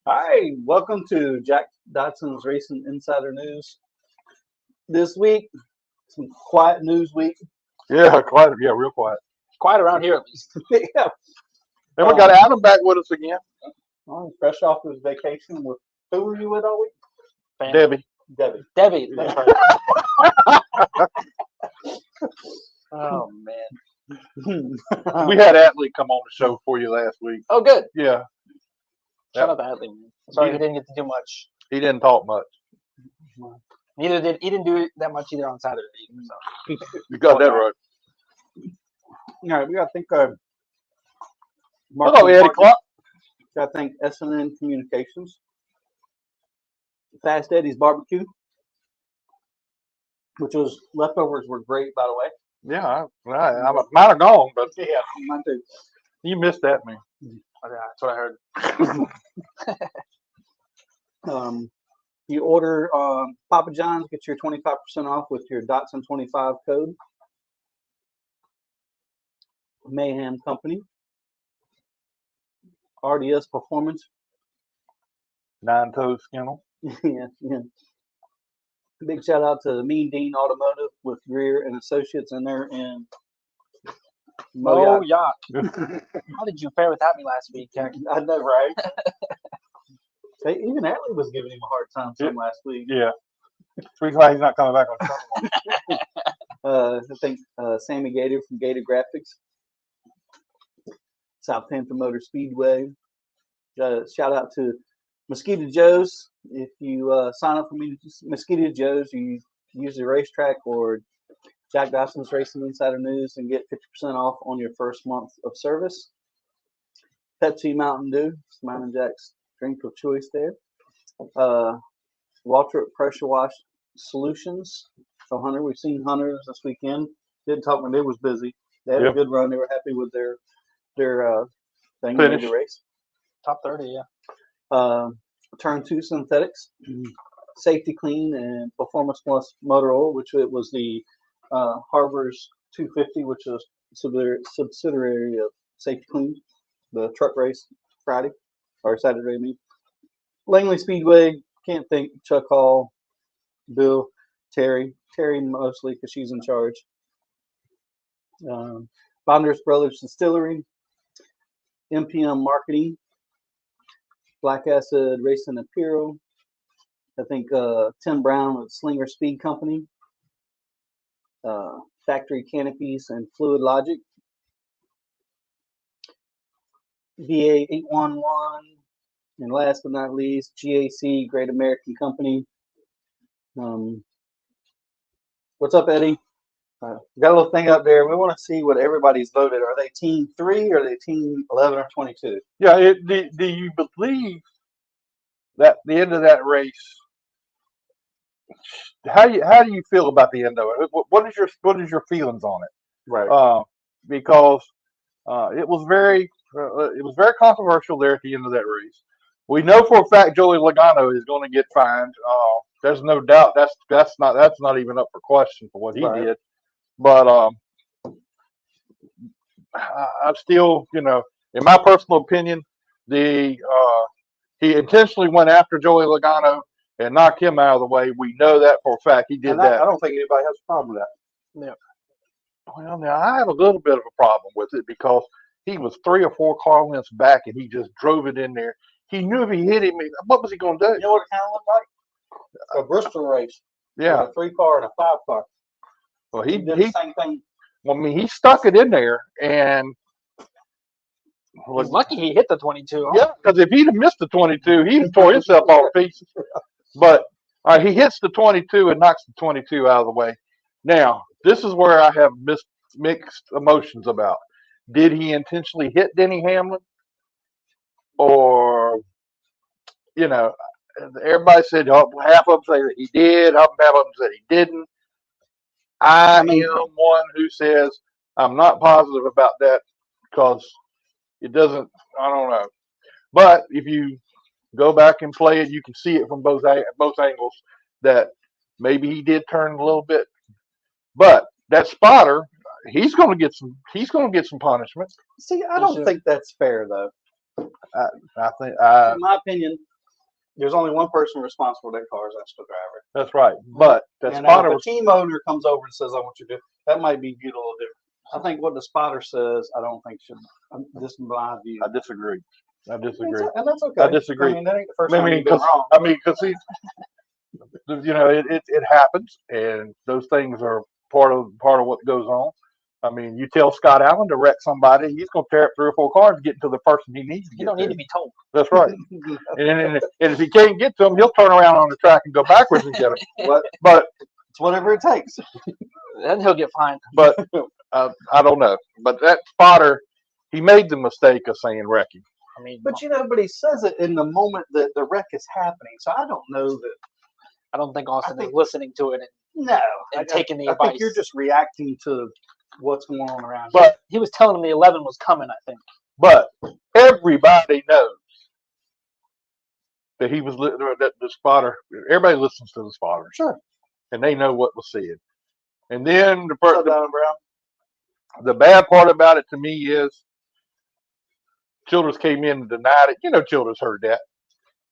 Hi, welcome to Jack Dodson'S Racing Insider News. This week, some quiet news week. Yeah, quiet. Yeah, real quiet. Quiet around here, at least. Yeah. And we got Adam back with us again. Well, fresh off his vacation with who were you with all week? Debbie. Debbie, that's right. Oh, man. We had Atlee come on the show for you last week. Oh, good. Yeah, Shout out to Adley, man. Sorry he didn't get to do much. he didn't talk much. He didn't do that much either on Saturday. Either, so. You got that right. All right, we got to thank Hello, Eddie Clark. Got to thank S&N Communications, Fast Eddie's Barbecue, which was leftovers were great, by the way. Yeah, I might have gone, but Yeah, mine too. you missed that, man. Oh, yeah, that's what I heard. You order Papa John's, get your 25% off with your Dotson25 code. Mayhem Company, RDS Performance. Nine Toes Kennel. Yeah. Big shout out to Mean Dean Automotive with Grier and Associates in there and Oh, yeah. How did you fare without me last week, Jack? I know, right? Even Atlee was giving him a hard time some last week. Yeah. Reason why he's not coming back on Sunday. I think Sammy Gator from Gator Graphics, Southampton Motor Speedway. Shout out to Mosquito Joe's. If you sign up for Mosquito Joe's, you use the racetrack or Jack Dodson'S Racing Insider News and get 50% off on your first month of service. Pepsi Mountain Dew, mine and Jack's drink of choice there. Waltrip Pressure Wash Solutions. So Hunter, we've seen Hunters this weekend. Didn't talk when they was busy. They had a good run. They were happy with their thing in the race. Top 30, yeah. Turn 2 Synthetics, Safety Clean, and Performance Plus Motor Oil, which it was the Harbor's 250, which is subsidiary of Safety Clean, the truck race Friday or Saturday. I mean, Langley Speedway. Can't think Chuck Hall, Bill, Terry mostly because she's in charge. Bonders Brothers Distillery, MPM Marketing, Black Acid Racing Apparel. I think Tim Brown with Slinger Speed Company, Factory Canopies and Fluid Logic, VA 811, and last but not least, GAC Great American Company. What's up, Eddie? Got a little thing up there. We want to see what everybody's voted. Are they team 3 or are they team 11 or 22? Yeah, do you believe that the end of that race? How do you feel about the end of it? What is your feelings on it? Right. Because it was very controversial there at the end of that race. We know for a fact Joey Logano is going to get fined. There's no doubt that's not even up for question for what he did. But I still, in my personal opinion, he intentionally went after Joey Logano and knocked him out of the way. We know that for a fact. He did that. I don't think anybody has a problem with that. Yeah. Well, now I have a little bit of a problem with it because he was 3 or 4 car lengths back and he just drove it in there. He knew if he hit him, what was he going to do? You know what it kind of looked like? A Bristol race. Yeah. A 3-car and a 5-car. Well, he did the same thing. Well, I mean, he stuck it in there and. He's lucky he hit the 22. Yeah, because if he'd have missed the 22, he'd have tore himself all to pieces. But he hits the 22 and knocks the 22 out of the way. Now, this is where I have mixed emotions about. Did he intentionally hit Denny Hamlin? Or, everybody said, half of them say that he did, half of them said he didn't. I am one who says I'm not positive about that because it doesn't, I don't know. But if you go back and play it, you can see it from both angles that maybe he did turn a little bit. But that spotter, he's going to get some punishment. See, I don't think that's fair though. I think, in my opinion, There's only one person responsible for that car, that's the driver. That's right. But that And spotter if a was, team owner comes over and says, "I want you to," that might be viewed a little different. I think what the spotter says, I don't think should. This is my view. I disagree. I disagree. And that's okay. I disagree. I mean, that ain't the first I time mean, you've been wrong. because you know, it happens, and those things are part of what goes on. I mean, you tell Scott Allen to wreck somebody, he's going to tear up 3 or 4 cars to get to the person he needs to get You don't to. need to be told. That's right. and if he can't get to them, he'll turn around on the track and go backwards and get them. But It's whatever it takes. Then he'll get fined. But I don't know. But that spotter, he made the mistake of saying wrecking. I mean, But but he says it in the moment that the wreck is happening. So I don't know that. I don't think Austin think- is listening to it No, and taking the I advice. think you're just reacting to what's going on around. But He was telling him the 11 was coming, I think. but everybody knows that he was that the spotter. Everybody listens to the spotter. Sure. And they know what was said. And then What's up, Don Brown? the bad part about it to me is Childress came in and denied it. You know, Childress heard that.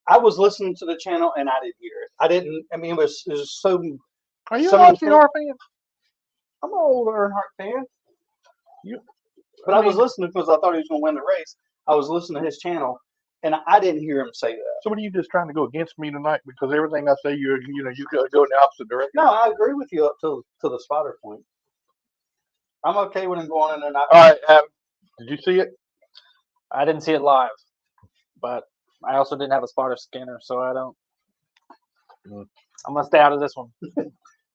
I was listening to the channel and I didn't hear it. I didn't. I mean, it was so. Are you Some an of the RCR fan? I'm an old Earnhardt fan. But I I was mean- listening because I thought he was going to win the race. I was listening to his channel, and I didn't hear him say that. So what are you just trying to go against me tonight? Because everything I say, you gotta go in the opposite direction. No, I agree with you up to the spotter point. I'm okay with him going in and out. All right, did you see it? I didn't see it live, but I also didn't have a spotter scanner, so I don't. I'm gonna stay out of this one.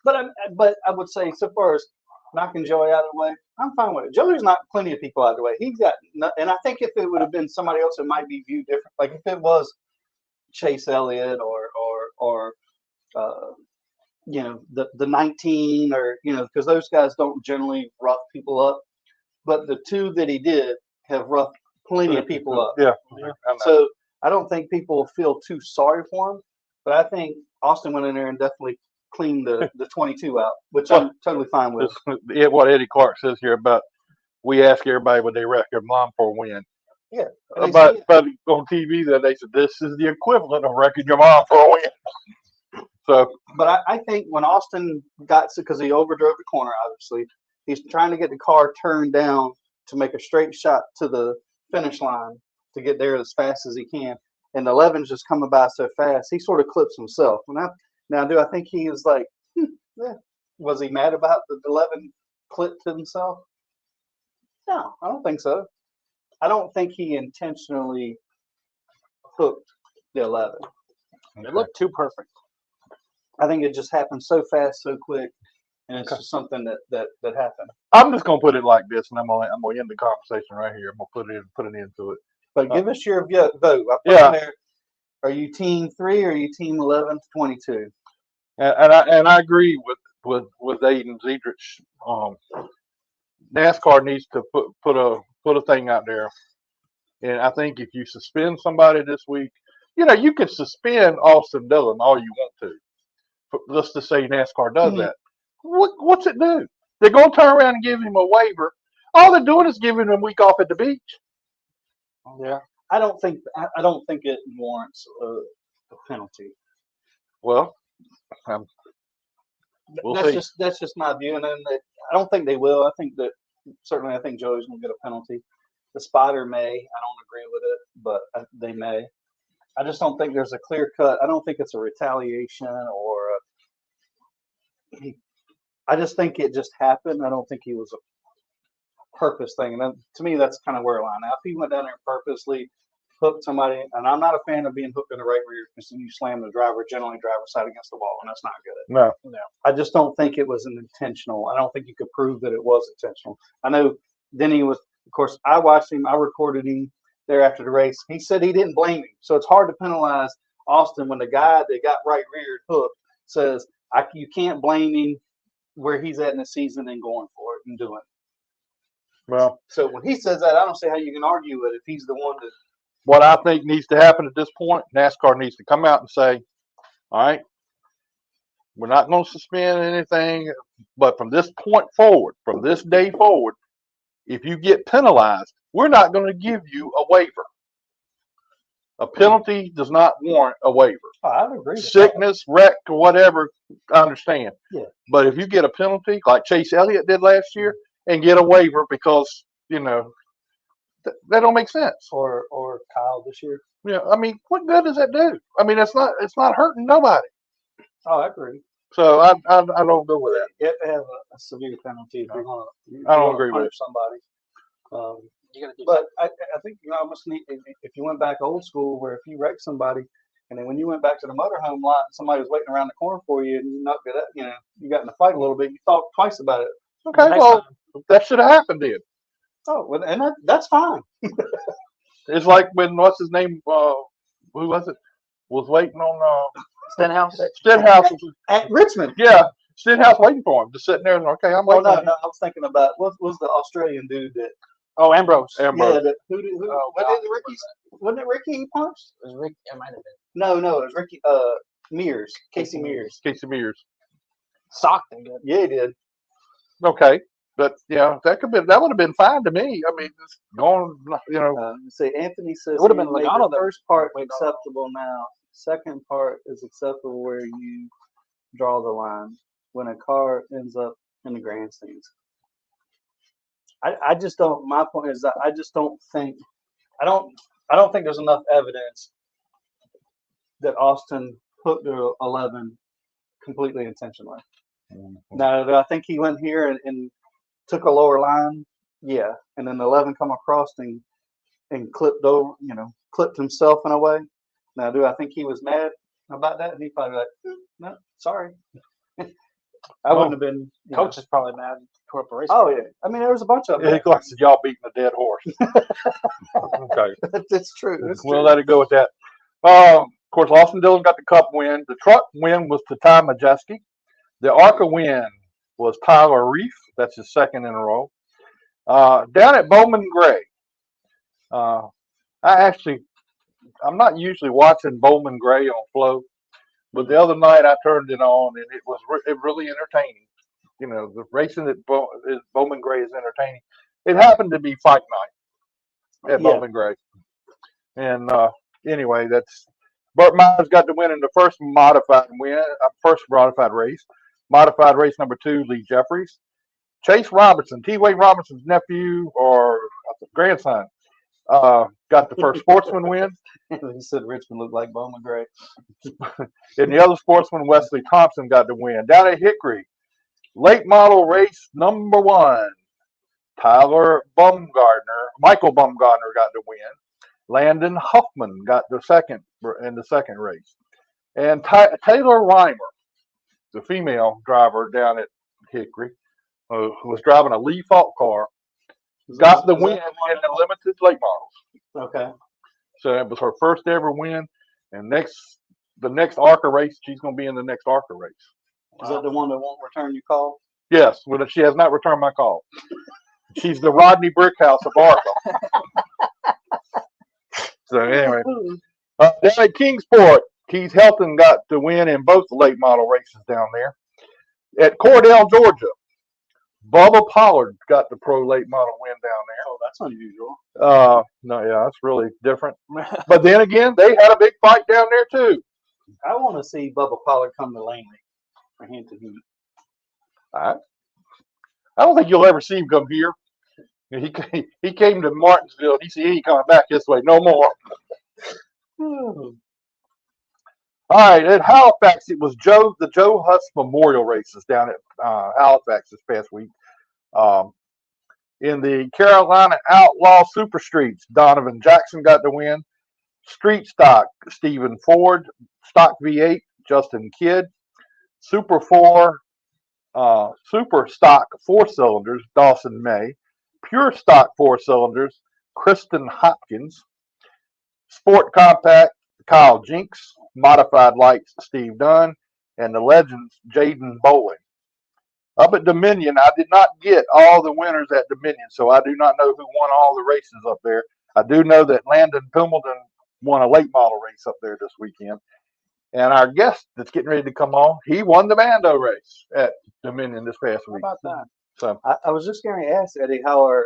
But I would say, so far as knocking Joey out of the way, I'm fine with it. Joey's knocked plenty of people out of the way. He's got, and I think if it would have been somebody else, it might be viewed different. Like if it was Chase Elliott or the 19 or because those guys don't generally rough people up, but the 2 that he did have roughed plenty of people up. Yeah. So I don't think people feel too sorry for him, but I think Austin went in there and definitely cleaned the 22 out, which I'm totally fine with. What Eddie Clark says here about we ask everybody would they wreck their mom for a win. Yeah. But on TV that they said this is the equivalent of wrecking your mom for a win. So, but I think when Austin got because he overdrove the corner, obviously he's trying to get the car turned down to make a straight shot to the finish line to get there as fast as he can, and the 11's just coming by so fast, he sort of clips himself. Now, do I think he was like, yeah. Was he mad about the 11 clipped himself? No, I don't think so. I don't think he intentionally hooked the 11. It looked too perfect. I think it just happened so fast, so quick, and it's just something that happened. I'm just gonna put it like this, and I'm gonna end the conversation right here. I'm gonna put it into it. But give us your vote. I put in there, are you team 3 or are you team 11 to 22? And I agree with Aiden Ziedrich. NASCAR needs to put a thing out there, and I think if you suspend somebody this week, you can suspend Austin Dillon all you want to. Let's just say NASCAR does that. What's it do? They're gonna turn around and give him a waiver. All they're doing is giving him a week off at the beach. Yeah, I don't think it warrants a penalty. Well, we'll see. That's just my view, and then I don't think they will. I think Joey's gonna get a penalty. The spotter may. I don't agree with it, but they may. I just don't think there's a clear cut. I don't think it's a retaliation or I just think it just happened. I don't think he was a purpose thing. And to me, that's kind of where I line. Now, if he went down there and purposely hooked somebody, and I'm not a fan of being hooked in the right rear because then you slam the generally driver's side against the wall, and that's not good. No. I just don't think it was an intentional. I don't think you could prove that it was intentional. I know Denny was, of course, I watched him. I recorded him there after the race. He said he didn't blame him. So it's hard to penalize Austin when the guy that got right reared hooked says, you can't blame him where he's at in the season and going for it and doing it. Well, so when he says that, I don't see how you can argue it if he's the one that. What I think needs to happen at this point, NASCAR needs to come out and say, all right, we're not going to suspend anything, but from this point forward, from this day forward, if you get penalized, we're not going to give you a waiver. A penalty does not warrant a waiver. Oh, I would agree with that. Sickness, wreck, or whatever, I understand. Yeah. But if you get a penalty like Chase Elliott did last year and get a waiver because, you know, that don't make sense. Or Kyle this year. Yeah, I mean, what good does that do? I mean, it's not hurting nobody. Oh, I agree. So I don't go with that. You have to have a severe penalty if you're going to. I don't agree with it. Somebody. You gotta do But I think you almost need, if you went back old school, where if you wrecked somebody, and then when you went back to the motorhome lot, somebody was waiting around the corner for you, and you knocked it up, you know, you got in a fight a little bit, you thought twice about it. Okay, well, that should have happened then. Oh, well, and that's fine. It's like when what's his name? Who was it? Was waiting on Stenhouse. Stenhouse. At Richmond. Yeah, Stenhouse waiting for him, just sitting there and okay, I'm Oh waiting. no, on no, I was thinking about what was the Australian dude that? Oh, Ambrose. Ambrose. Yeah, who Oh, what God. did Ricky's? Wasn't it Ricky he punched? It was Rick. It might have been No, it was Ricky. Mears, Casey Mears. Casey Mears. socked him good. Yeah, he did. Okay, but yeah, that would have been fine to me. I mean, just going, you know. Say Anthony says It would have he been made Logano the that first part made all acceptable now. Second part is acceptable where you draw the line when a car ends up in the grandstands. I just don't. My point is that I just don't think. I don't think there's enough evidence that Austin hooked to 11 completely intentionally. Now, do I think he went here and took a lower line? Yeah, and then 11 come across and clipped over, you know, clipped himself in a way. Now, do I think he was mad about that? And he probably like, no, sorry. I wouldn't have been. Coach is probably mad toward the race. Oh yeah, I mean there was a bunch of Yeah, them. of course, y'all beating a dead horse. Okay, That's true. That's we'll true. let it go with that. Of course, Austin Dillon got the Cup win. The truck win was to Ty Majeski. The ARCA win was Tyler Reef. That's his second in a row. Down at Bowman Gray, I'm not usually watching Bowman Gray on Flow, but the other night I turned it on and it was really entertaining. You know, the racing at Bowman Gray is entertaining. It happened to be fight night at Bowman Gray. And anyway, that's Burt Myers got the win in the first modified race. Modified race number 2, Lee Jeffries. Chase Robertson, T. Wayne Robinson's nephew or grandson, got the first sportsman win. He said Richmond looked like Bowman Gray. And the other sportsman, Wesley Thompson, got the win. Down at Hickory, late model race number 1, Michael Bumgardner got the win. Landon Huffman got the second in the second race. And Taylor Reimer, the female driver down at Hickory, who was driving a Lee Falk car, got the win in the limited late models. Okay. So it was her first ever win. And the next ARCA race, she's going to be in the next ARCA race. Is that the one that won't return your call? Yes, well, she has not returned my call. She's the Rodney Brickhouse of ARCA. So anyway, down at Kingsport, Keith Helton got the win in both the late model races down there. At Cordell, Georgia, Bubba Pollard got the pro late model win down there. Oh, that's unusual. No, yeah, that's really different. But then again, they had a big fight down there too. I want to see Bubba Pollard come to Langley for hint to hint. I don't think you'll ever see him come here. He came to Martinsville. He said he ain't coming back this way no more. All right, at Halifax, it was the Joe Huss Memorial races down at Halifax this past week. In the Carolina Outlaw Super Streets, Donovan Jackson got the win. Street Stock, Stephen Ford. Stock V8, Justin Kidd. Super Stock 4-cylinders, Dawson May. Pure Stock 4-cylinders, Kristen Hopkins. Sport Compact, Kyle Jinks. Modified Lights, Steve Dunn. And the Legends, Jaden Bowling. Up at Dominion, I did not get all the winners at Dominion, so I do not know who won all the races up there. I do know that Landon Pimbledon won a late model race up there this weekend. And our guest that's getting ready to come on, he won the Bando race at Dominion this past week. How about that? So I was just going to ask Eddie how our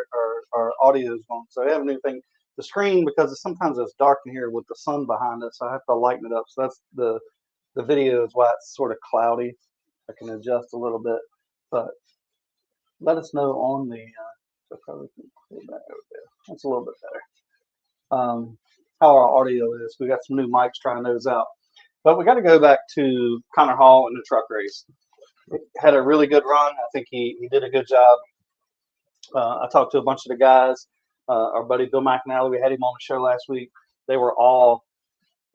audio is going. So we have a new thing. the screen, because sometimes it's dark in here with the sun behind it, so I have to lighten it up. So that's the video is why it's sort of cloudy. I can adjust a little bit, but let us know on the so probably can pull that over there. That's a little bit better. How our audio is. We got some new mics trying those out, but we got to go back to Connor Hall in the truck race. Had a really good run. I think he did a good job. I talked to a bunch of the guys. Our buddy Bill McNally, we had him on the show last week. They were all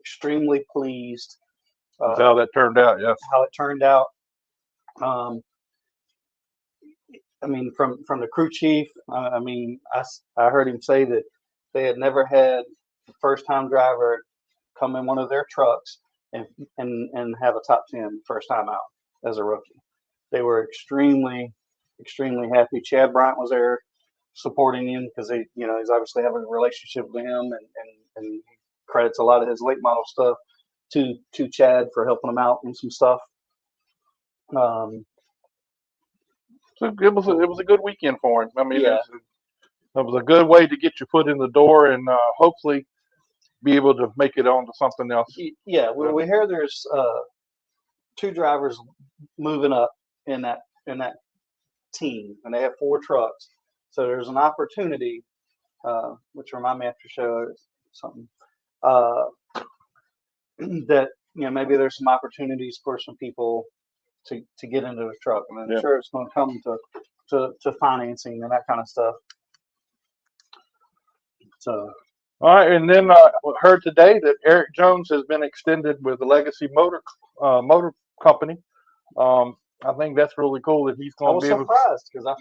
extremely pleased. That's how that turned out, yes. How it turned out. I mean, from the crew chief, I mean, I heard him say that they had never had a first-time driver come in one of their trucks and have a top 10 first time out as a rookie. They were extremely happy. Chad Bryant was there supporting him because he's obviously having a relationship with him, and credits a lot of his late model stuff to Chad for helping him out and some stuff. So it was a good weekend for him. I mean, it was a good way to get your foot in the door and hopefully be able to make it on to something else. Yeah, we hear there's 2 drivers moving up in that team, and they have 4 trucks. So there's an opportunity, which remind me after show something that maybe there's some opportunities for some people to get into the truck, and I'm sure it's going to come to financing and that kind of stuff. So, all right, and then I heard today that Eric Jones has been extended with the Legacy Motor Company. I think that's really cool that he's going to be able. I was surprised because I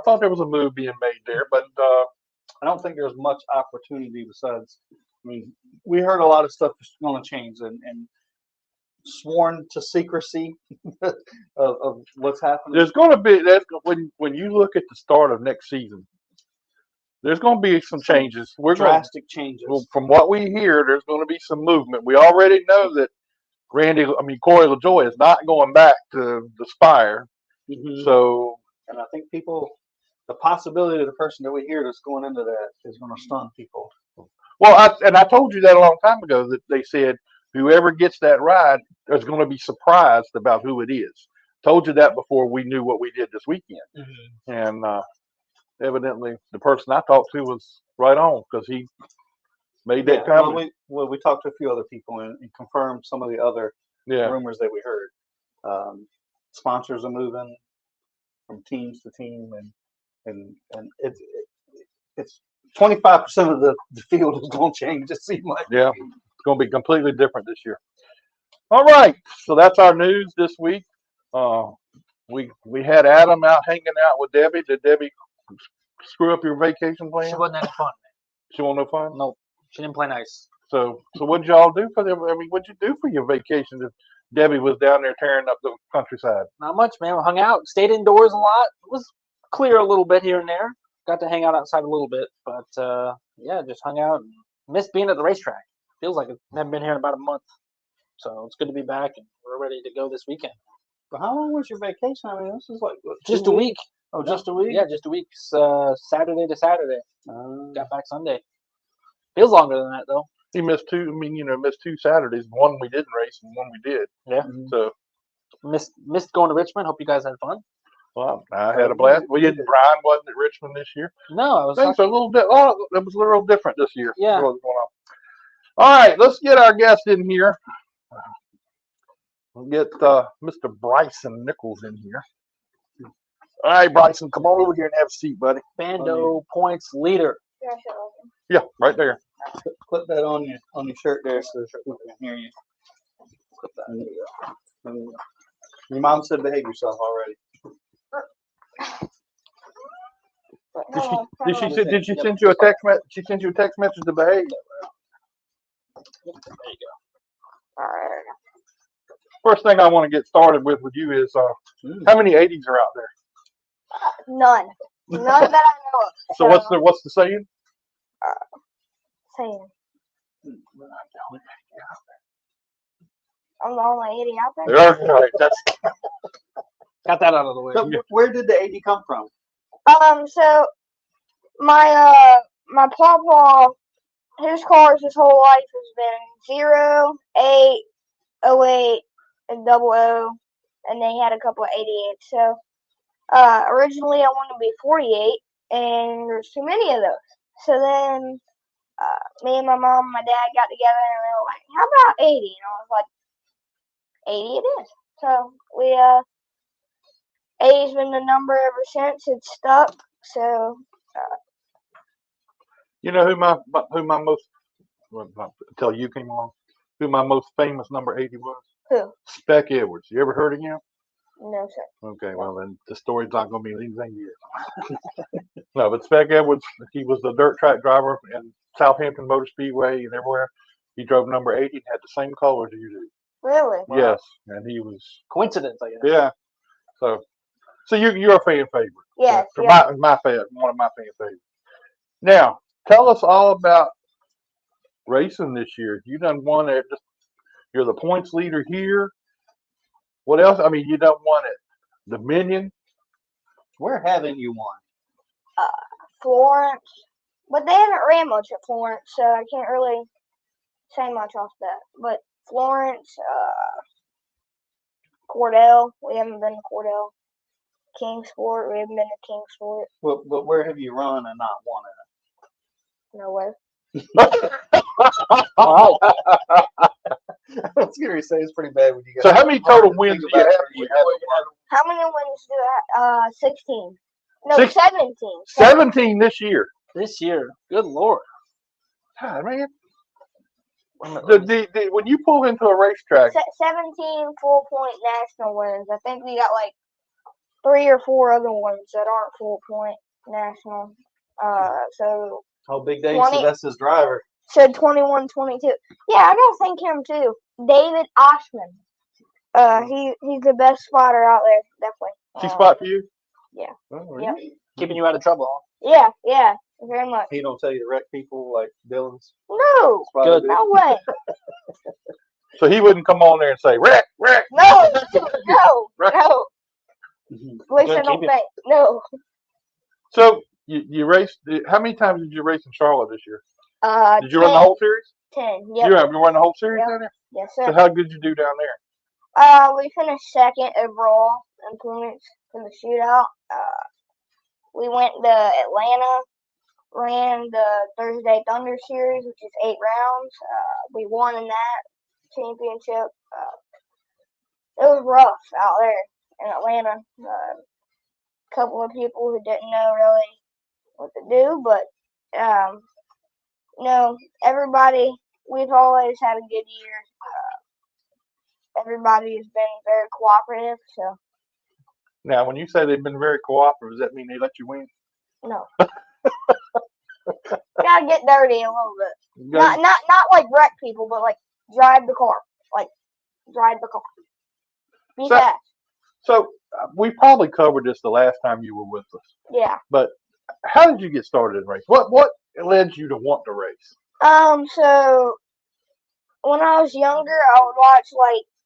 thought there was a move being made there, but I don't think there's much opportunity besides. I mean, we heard a lot of stuff is going to change and sworn to secrecy of what's happening. There's going to be when you look at the start of next season, there's going to be some changes. Drastic changes. Well, from what we hear, there's going to be some movement. We already know that Corey LaJoy is not going back to the Spire. Mm-hmm. So, and I think the possibility of the person that we hear that's going into that is going to stun people. Well, I told you that a long time ago that they said whoever gets that ride is going to be surprised about who it is. Told you that before we knew what we did this weekend. Mm-hmm. And evidently the person I talked to was right on because he made that comment. Well, we talked to a few other people and confirmed some of the other rumors that we heard. Sponsors are moving from teams to team, and it's 25% of the field is going to change. It seems like. Yeah, it's going to be completely different this year. All right, so that's our news this week. We had Adam out hanging out with Debbie. Did Debbie screw up your vacation plan? She wasn't any fun. She wasn't no fun? Nope. She didn't play nice. So what'd y'all do for them? I mean, what'd you do for your vacation if Debbie was down there tearing up the countryside? Not much, man. We hung out, stayed indoors a lot. It was clear a little bit here and there. Got to hang out outside a little bit, but just hung out and missed being at the racetrack. Feels like I haven't been here in about a month. So it's good to be back, and we're ready to go this weekend. But how long was your vacation? I mean, this is like just a week. Oh, just a week? Yeah, just a week. Saturday to Saturday. Got back Sunday. Feels longer than that though. He missed 2. I mean, missed 2 Saturdays. One we didn't race, and one we did. Yeah. So missed going to Richmond. Hope you guys had fun. Well, I had a blast. Brian wasn't at Richmond this year. No, I was. Things are a little bit. Oh, it was a little different this year. Yeah. What's going on? All right, let's get our guest in here. We'll get Mr. Bryson Nichols in here. All right, Bryson, come on over here and have a seat, buddy. Bando points leader. Yeah, right there. Clip that on your shirt there so people can hear you. Clip that. Your mom said behave yourself already. Did she send you a text message? She sent you a text message to behave. There you go. First thing I want to get started with you is how many 80s are out there? None that I know of. So what's the saying? Saying. I'm the only 80 out there. All right, that's got that out of the way. So where did the 80 come from? So my my papa, his cars his whole life has been 0, 8, 08, and 00, and then he had a couple of 88. So originally I wanted to be 48, and there's too many of those. So then me and my mom and my dad got together, and we were like, how about 80? And I was like, 80 it is. So we 80's been the number ever since. It's stuck. So You know who my most until you came along, who my most famous number 80 was? who? Spec Edwards. You ever heard of him? No, sir. Okay, well then the story's not going to be anything to you. No, but Spec Edwards, he was the dirt track driver in Southampton Motor Speedway and everywhere. He drove number 80 and had the same colors you do. Really? Wow. Yes, and he was. Coincidence, I guess. Yeah. So you're a fan favorite. Yes. For Yeah. my fan, one of my fan favorites. Now, tell us all about racing this year. You done won it. You're the points leader here. What else? I mean, you done won it. Dominion. Where haven't you won? Florence. But they haven't ran much at Florence, so I can't really say much off that. But Florence, Cordell, we haven't been to Cordell. Kingsport, we haven't been to Kingsport. But where have you run and not won Nowhere. All right. it? I was going to say it's pretty bad when you So how many total wins do you have? How many wins do I have? 16. No, Six- 17. 17 this year. This year, good lord. God, man. When you pull into a racetrack, 17 full point national wins. I think we got like 3 or 4 other ones that aren't full point national. So Oh, Big Dave 20. Sylvester's driver. said 21, 22. Yeah, I don't think him too. David Oshman. He's the best spotter out there, definitely. she spot for you? yeah. Oh, Yep. really? Keeping you out of trouble. Yeah, very much. He don't tell you to wreck people like Dylan's No, spotter Good. did. no way. So he wouldn't come on there and say, wreck. No, no. Right. At least I Good, don't keep it. think. No. So you raced, how many times did you race in Charlotte this year? Did you 10, run the whole series? 10. You Yep. run the whole series Yep. down there? Yes, So sir. how good did you do down there? We finished second overall in points for the shootout. We went to Atlanta, ran the Thursday Thunder Series, which is 8 rounds. We won in that championship. It was rough out there in Atlanta. A couple of people who didn't know really what to do, but everybody, we've always had a good year. Everybody has been very cooperative, so Now, when you say they've been very cooperative, does that mean they let you win? no. Gotta get dirty a little bit. You got- Not like wreck people, but like drive the car. Like drive the car. Be So- fast. So we probably covered this the last time you were with us. Yeah. But how did you get started in racing? What led you to want to race? So when I was younger, I would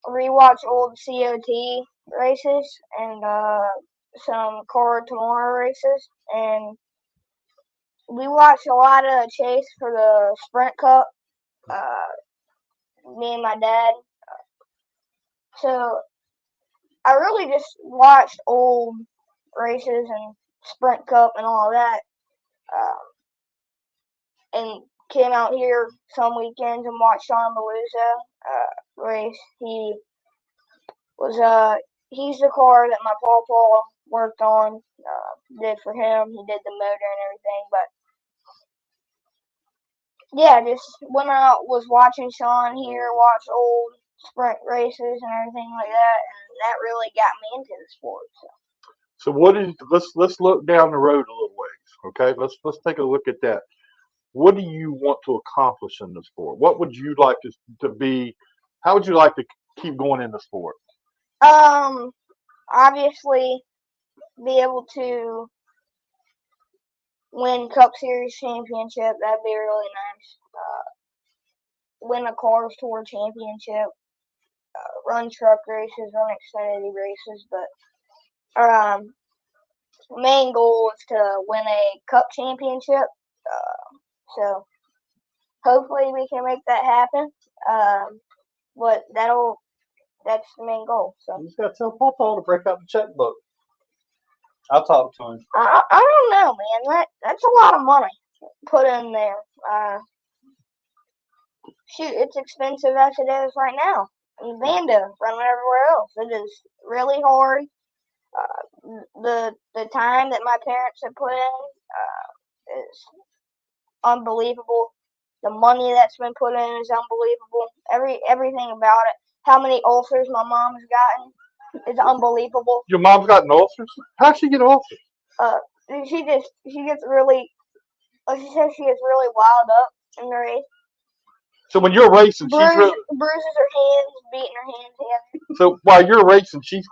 rewatch old COT races and some Car Tomorrow races, and we watched a lot of Chase for the Sprint Cup. Me and my dad. So I really just watched old races and Sprint Cup and all that, and came out here some weekends and watched Sean Belusa race. He's the car that my pawpaw worked on, did for him. He did the motor and everything, but yeah, just when I was watching Sean here, watch old sprint races and everything like that, and that really got me into the sport. So. Let's look down the road a little ways. Okay, let's take a look at that. What do you want to accomplish in the sport? What would you like to be? How would you like to keep going in the sport? Obviously, be able to win Cup Series championship. That'd be really nice. Win a Cars Tour championship. Run truck races, run Xfinity races, but main goal is to win a Cup championship. So hopefully we can make that happen. But that's the main goal. So You just got to tell Pawpaw to break out the checkbook. I'll talk to him. I don't know, man. That's a lot of money put in there. Shoot, it's expensive as it is right now. In BANDO, running everywhere else, it is really hard. The time that my parents have put in is unbelievable. The money that's been put in is unbelievable. Everything about it. How many ulcers my mom has gotten is unbelievable. Your mom's got ulcers? How'd she get ulcers? She gets really. She says she gets really wild up in the race. So when you're racing, Bruises her hands, beating her hands together. So while you're racing, she's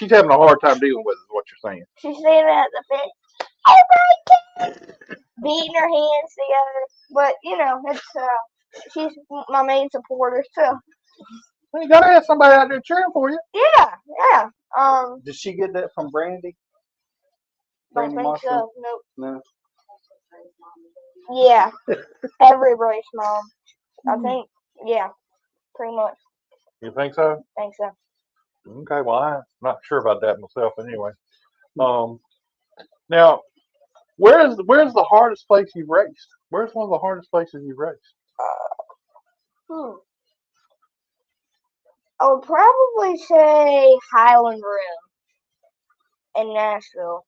having a hard time dealing with it, is what you're saying. She's saying at the fence, oh my God, beating her hands together. But you know, it's she's my main supporter, so. Well, you gotta have somebody out there cheering for you. Yeah. Did she get that from Brandy? Don't think Marshall? so. Nope. No. Yeah. Every race mom. I think. Yeah. Pretty much. You think so? Think so. Okay, well, I'm not sure about that myself anyway. Now, where's the hardest place you've raced? Where's one of the hardest places you've raced? I would probably say Highland Room in Nashville.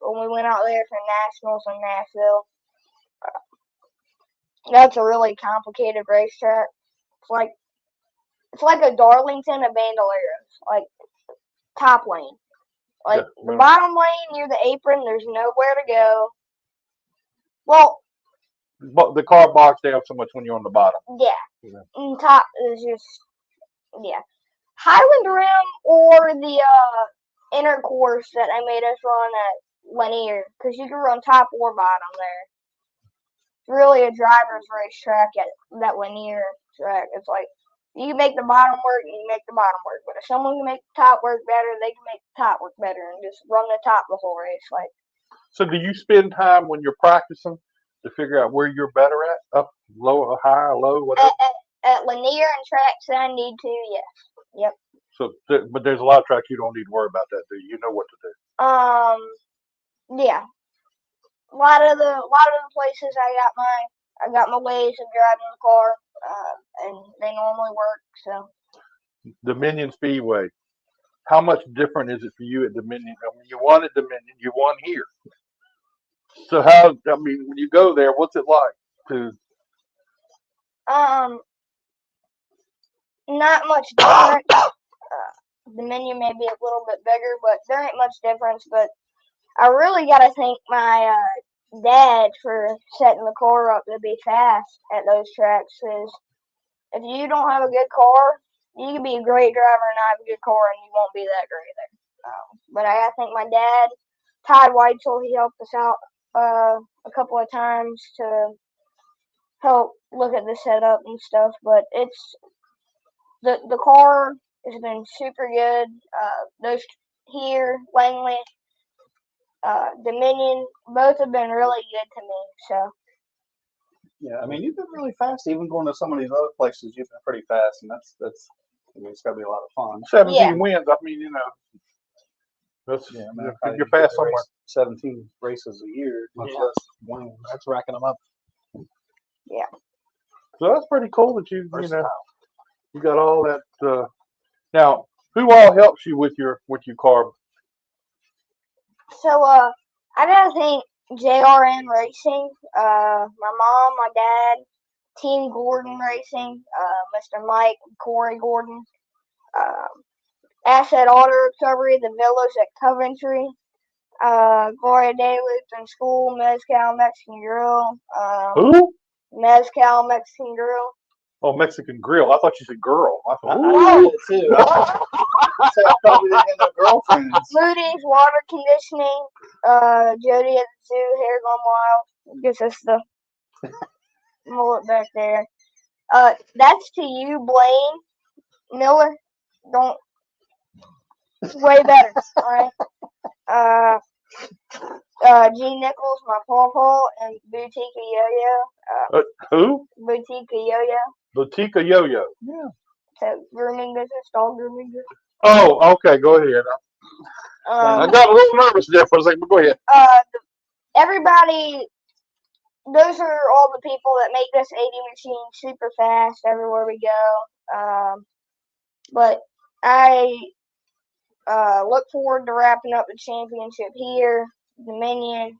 When we went out there for nationals in Nashville, that's a really complicated racetrack. It's like a Darlington of Bandoleros, like top lane. Like Yeah, the bottom lane near the apron, there's nowhere to go. Well, But the car box down so much when you're on the bottom. yeah. And top is just, yeah. Highland Rim or the inner course that I made us run at Lanier, because you can run top or bottom there. It's really a driver's racetrack at that Lanier track. It's like you can make the bottom work and you make the bottom work, but if someone can make the top work better, they can make the top work better and just run the top the whole race. Like. So do you spend time when you're practicing to figure out where you're better at? Up, low, high, low, whatever? At Lanier and tracks that I need to, yes. Yep. So, but there's a lot of tracks you don't need to worry about that, do you? You know what to do. Yeah. A lot of the places I got my ways of driving the car, and they normally work. So. Dominion Speedway. How much different is it for you at Dominion? I mean, you won at Dominion, you won here. So when you go there, what's it like to? Not much different. Dominion may be a little bit bigger, but there ain't much difference. But I really gotta thank my dad for setting the car up to be fast at those tracks. Cause if you don't have a good car, you can be a great driver and not have a good car, and you won't be that great there. But I gotta thank my dad, Todd Weitzel. He helped us out a couple of times to help look at the setup and stuff. But it's the car has been super good. Those here, Langley, Dominion, both have been really good to me. So. Yeah, I mean, you've been really fast. Even going to some of these other places, you've been pretty fast, and that's. I mean, it's got to be a lot of fun. 17 wins. I mean, that's you're fast somewhere. 17 races a year, much less wins. That's racking them up. Yeah. So that's pretty cool that you got all that. Now, who all helps you with your car? So I gotta thank JRN Racing, my mom, my dad, Team Gordon Racing, Mr. Mike, Corey Gordon, Asset Auto Recovery, the Villas at Coventry, Gloria Day Lutheran School, Mezcal Mexican Grill. Who? Mezcal Mexican Grill. Oh, Mexican Grill. I thought you said girl. I thought, I did too. I thought we didn't have no girlfriends. Moody's Water Conditioning, Jody at the Zoo, Hair Gone Wild. Guess that's the mullet back there. That's to you, Blaine Miller. Don't. Way better. Alright. G Nichols, my pawpaw, and Boutique Yo-Yo. Who? Boutique Yo-Yo. Boutique Yo-Yo. Yeah. So grooming business, dog grooming business. Oh, okay. Go ahead. I got a little nervous there for a second, but go ahead. Everybody, those are all the people that make this 80 machine super fast everywhere we go. But I look forward to wrapping up the championship here. Dominion.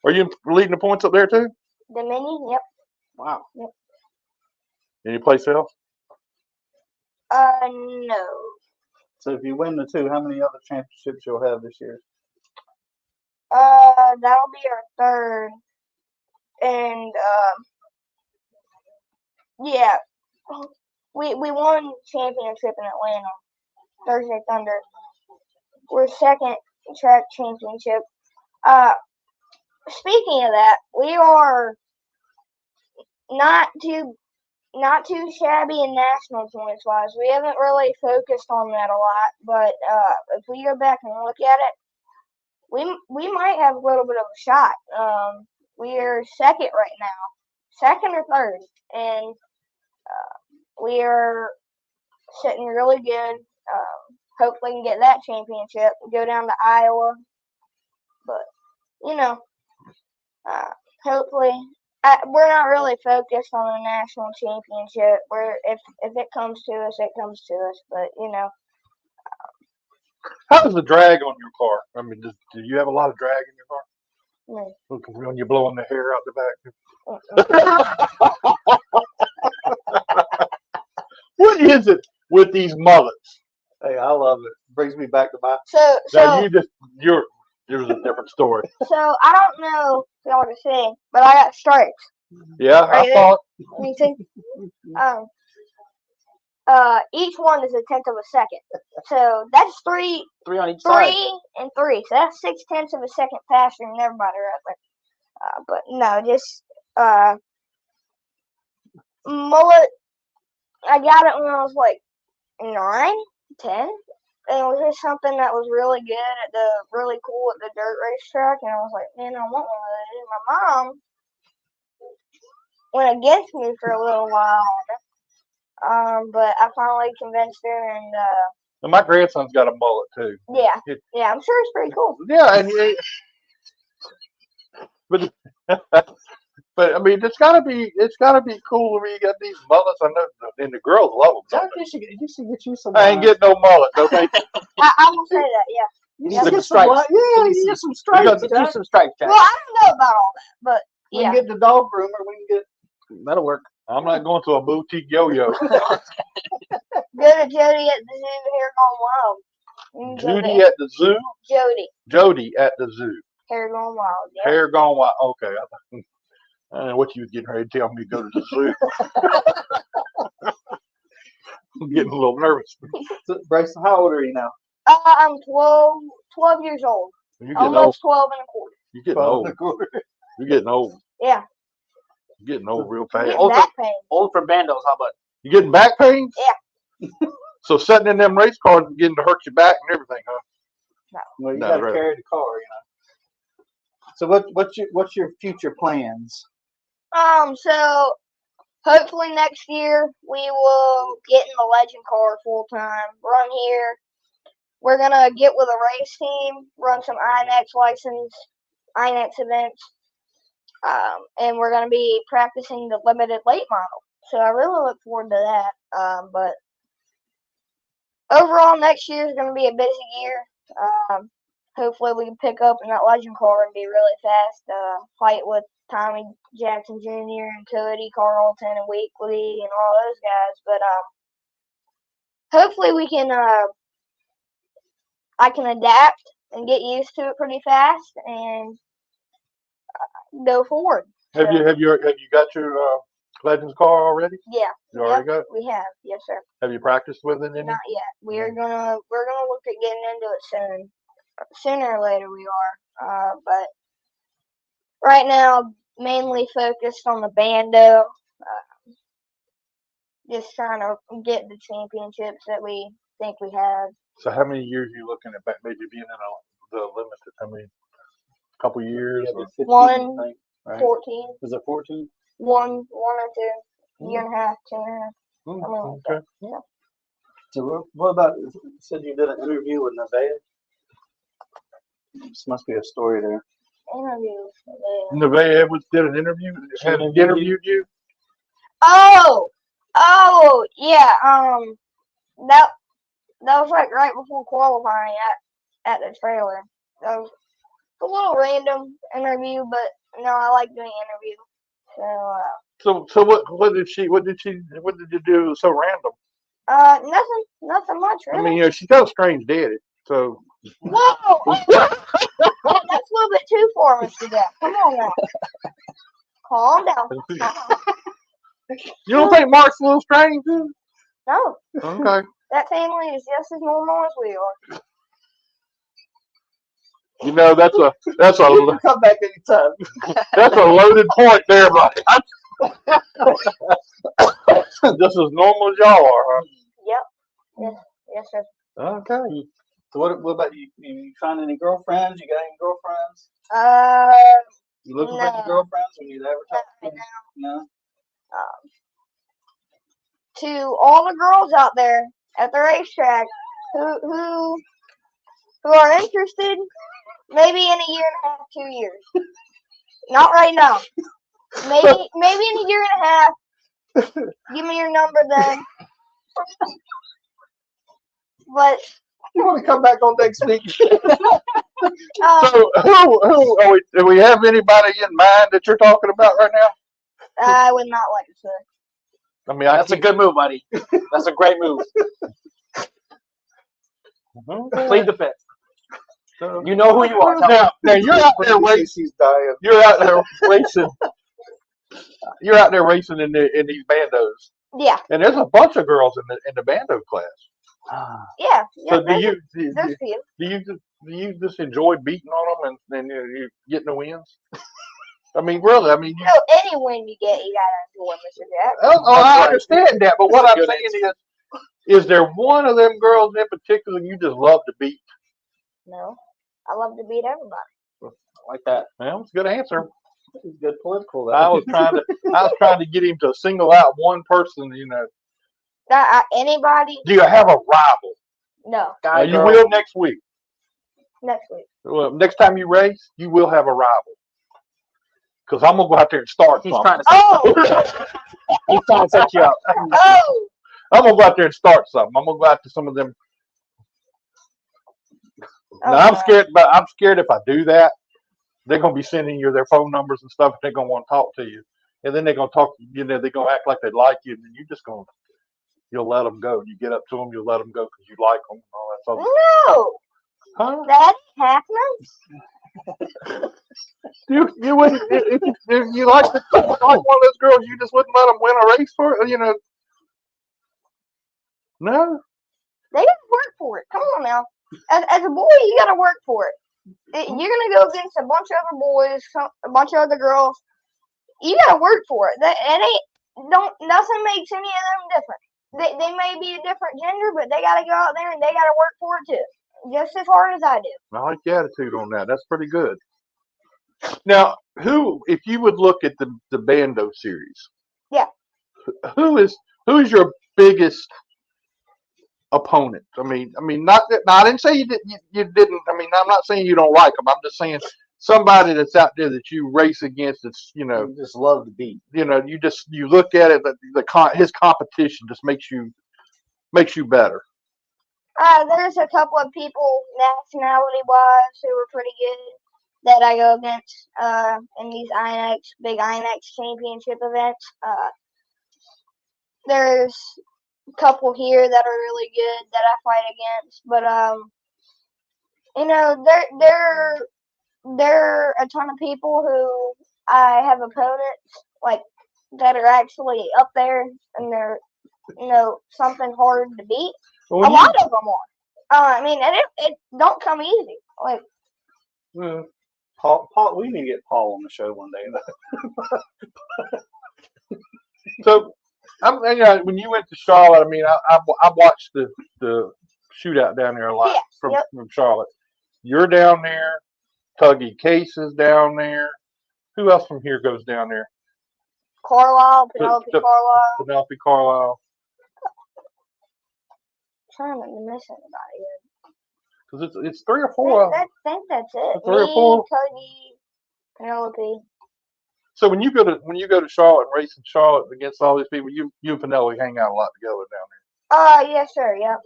Are you leading the points up there too? Dominion, yep. Wow. Yep. Any place else? No. So if you win the two, how many other championships you'll have this year? That'll be our third. And, yeah. We won championship in Atlanta. Thursday Thunder. We're second track championship. Speaking of that, we are not too shabby in national points wise. We haven't really focused on that a lot, but if we go back and look at it, we might have a little bit of a shot. We are second right now, second or third, and we are sitting really good. Hopefully, we can get that championship and go down to Iowa. But hopefully. We're not really focused on the national championship. If it comes to us, it comes to us. But How's the drag on your car? I mean, do you have a lot of drag in your car? no. When you're blowing the hair out the back? What is it with these mullets? Hey, I love it. Brings me back to my. Now yours a different story. So I don't know if y'all can see, but I got stripes. Yeah, Right I thought. You see? Each one is a tenth of a second. So that's three on each side. and 3. So that's 6/10 of a second faster than everybody right there. But no, just mullet. I got it when I was like 9, 10. And it was just something that was really good really cool at the dirt racetrack. And I was like, man, I want one of those. And my mom went against me for a little while. But I finally convinced her, and And my grandson's got a mullet too. yeah, I'm sure it's pretty cool. Yeah, but I mean, it's gotta be cool when you got these mullets. I know, and the girls love them. You should get you some. I ain't getting no mullet, no thank you. I will say that, yeah. You Yeah, should some get some. stripes. Yeah, you get some stripes. Get Jack. you some stripes, Jack. Well, I don't know about all that, but We yeah. can get the dog groomer. We can get. That'll work. I'm not going to a boutique yo-yo. Go to Jody at the zoo, Hair Gone Wild. You can go Judy there. at the zoo. Jody at the zoo. Hair Gone Wild. Yeah. Hair gone wild. Okay, I don't know what you was getting ready to tell me to go to the zoo. I'm getting a little nervous. So, Bryson, how old are you now? I'm 12 years old. You're getting old. Almost 12 and a quarter. You're getting old. You're getting old. Yeah. You're getting old real I'm fast. getting back pain. Old for bandos, how about? You getting back pains? Yeah. So sitting in them race cars beginning to hurt your back and everything, huh? Well, you No, got to right. carry the car, So what's your future plans? So hopefully next year we will get in the legend car full time, run here. We're gonna get with a race team, run some INX events, and we're gonna be practicing the limited late model. So I really look forward to that. But overall, next year is gonna be a busy year. Hopefully we can pick up in that legend car and be really fast, fight with Tommy Jackson Jr. and Cody Carlton and Weekly and all those guys. But hopefully we can I can adapt and get used to it pretty fast and go forward. Have you got your Legends car already? Yeah. You already got it? We have, yes sir. Have you practiced with it any? Not yet. We're gonna look at getting into it soon. Sooner or later we are. But right now mainly focused on the Bando. Just trying to get the championships that we think we have. So how many years are you looking at maybe being in a the limited? I mean, a couple years. Yeah, Or, the 15, One. I think, right? 14. Is it 14? One or two. Year and a half, 2.5. Hmm, I mean, okay. yeah. So what about? You said you did an interview with Nevaeh. This must be a story there. Interview. Nevaeh Edwards did an interview. She Had interviewed interviewed you? Oh, yeah. That was like right before qualifying at the trailer. That was a little random interview, but no, I like doing interviews. So So what did you do so random? nothing much I really. mean, you know, she's got a strange daddy. So Whoa! That's a little bit too far, Mr. Depp. Come on now. Calm down. you don't think Mark's a little strange? Too? No, Okay. that family is just as normal as we are. You know, that's a You can come back anytime. that's a loaded point there, buddy. Just as normal as y'all are, huh? Yep. Yes, sir. Okay. So what about you? You find any girlfriends? You got any girlfriends? You looking for any No. girlfriends when you advertise? Not right No. To all the girls out there at the racetrack who are interested, maybe in a year and a half, 2 years. Not right now. Maybe in a year and a half. Give me your number then. But You want to come back on next week? So who do we have anybody in mind that you're talking about right now? I would not like to say. I mean, That's a good move, buddy. That's a great move. Plead the fifth. You know who you are. Now you're out there racing. She's dying. You're out there racing. You're out there racing in these bandos, Yeah. and there's a bunch of girls in the bando class. Yeah. So There's do a few. you just enjoy beating on them and you getting the wins? I mean, really, I mean, No, any win you get, you gotta enjoy, Mr. Jack. I understand that, but what I'm saying is there one of them girls in particular you just love to beat? No, I love to beat everybody. Like that. Well, it's a good answer. It's good political. I was trying to get him to single out one person. You know, Anybody? do you have a rival? No. Guy, You girl. will next week. Next week. Well, next time you race, you will have a rival. Because I'm gonna go out there and start He's something. trying to he's trying to set you up. Oh! I'm gonna go out there and start something. I'm gonna go out to some of them. Now I'm scared, but I'm scared if I do that, they're gonna be sending you their phone numbers and stuff. And they're gonna want to talk to you, and then they're gonna talk. You know, they're gonna act like they like you, and then you'll let them go. You get up to them, you'll let them go because you like them. And all that stuff. No! Huh? That's happening? You wouldn't if you like one of those girls, you just wouldn't let them win a race for it, you know? No. They gotta work for it. Come on now. As a boy, you gotta work for it. You're gonna go against a bunch of other boys, a bunch of other girls. You gotta work for it. Nothing makes any of them different. They may be a different gender, but they gotta go out there and they gotta work for it too. Just as hard as I do. I like the attitude on that. That's pretty good. Now, if you would look at the Bando series, Yeah. who is your biggest opponent? I mean, not that. Now, I didn't say you didn't. I mean, I'm not saying you don't like them. I'm just saying somebody that's out there that you race against. That's You just love to beat. you look at it. His competition just makes you better. There's a couple of people nationality-wise who are pretty good that I go against in these big INX championship events. There's a couple here that are really good that I fight against, but there are a ton of people who I have opponents like that are actually up there and they're something hard to beat. A lot of them are. I mean, and it don't come easy. Like, Paul, we need to get Paul on the show one day. So, when you went to Charlotte, I mean, I watched the shootout down there a lot from Charlotte. You're down there. Tuggy Case is down there. Who else from here goes down there? Carlisle, Penelope Carlisle. Penelope Carlisle. I'm trying to miss anybody. Because it's 3 or 4. I think that's it. 3 or 4. Tuggy, Penelope. So when you go to Charlotte and race in Charlotte against all these people, you and Penelope hang out a lot together down there. Yes, sir. Yep.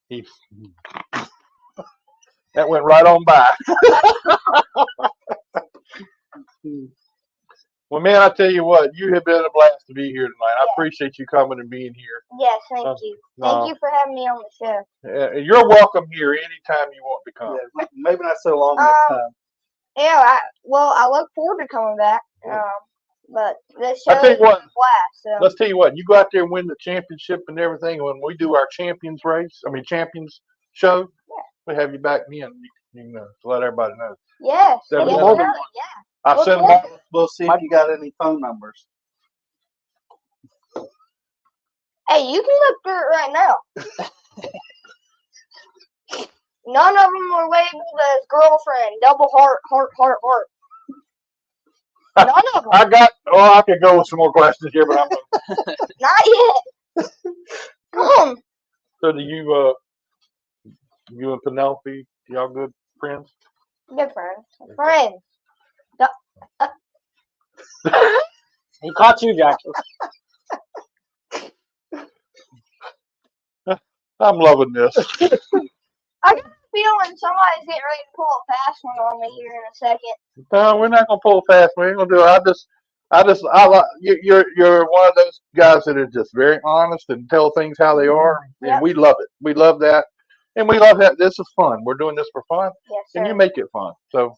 Okay. Yep. That went right on by. Well, man, I tell you what, you have been a blast to be here tonight. I appreciate you coming and being here. Yes, thank you. Thank you for having me on the show. You're welcome here anytime you want to come. Yeah, maybe not so long next time. Yeah, I look forward to coming back. But this show I tell you what, is a blast. So. let's tell you what, you go out there and win the championship and everything. And when we do our champions show, we have you back in. You can to let everybody know. Yes. That Yes, was sir, more- yeah. I've Look sent them forward. all. We'll see if you got any phone numbers. Hey, you can look through it right now. None of them were labeled as girlfriend, double heart, heart, heart, heart. None of them. I could go with some more questions here, but I'm going to. Not yet. Come. So do you and Penelope, y'all good friends? Good friends. Friends. He caught you, Jack. I'm loving this. I got a feeling somebody's getting ready to pull a fast one on me here in a second. No, we're not gonna pull fast. We ain't gonna do it. You're one of those guys that are just very honest and tell things how they are, and Yep. we love it. We love that, and we love that. This is fun. We're doing this for fun, Yes, sir. and you make it fun. So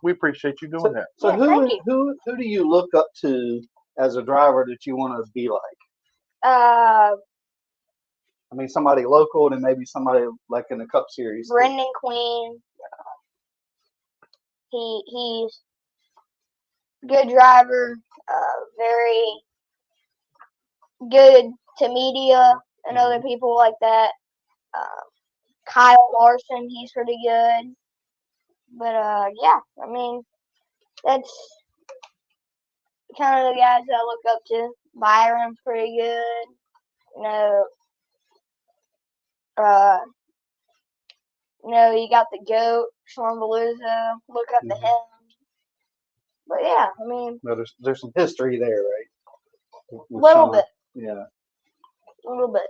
we appreciate you doing that. So Yeah, thank you. who do you look up to as a driver that you want to be like? I mean, somebody local and maybe somebody like in the Cup Series. Brendan Queen. He's good driver. Very good to media and other people like that. Kyle Larson, he's pretty good. But yeah, I mean, that's kind of the guys that I look up to. Byron's pretty good. You got the GOAT, Sean Beluso. Look up to him. But yeah, I mean, No, there's some history there, right? With little Sean. bit. Yeah. A little bit.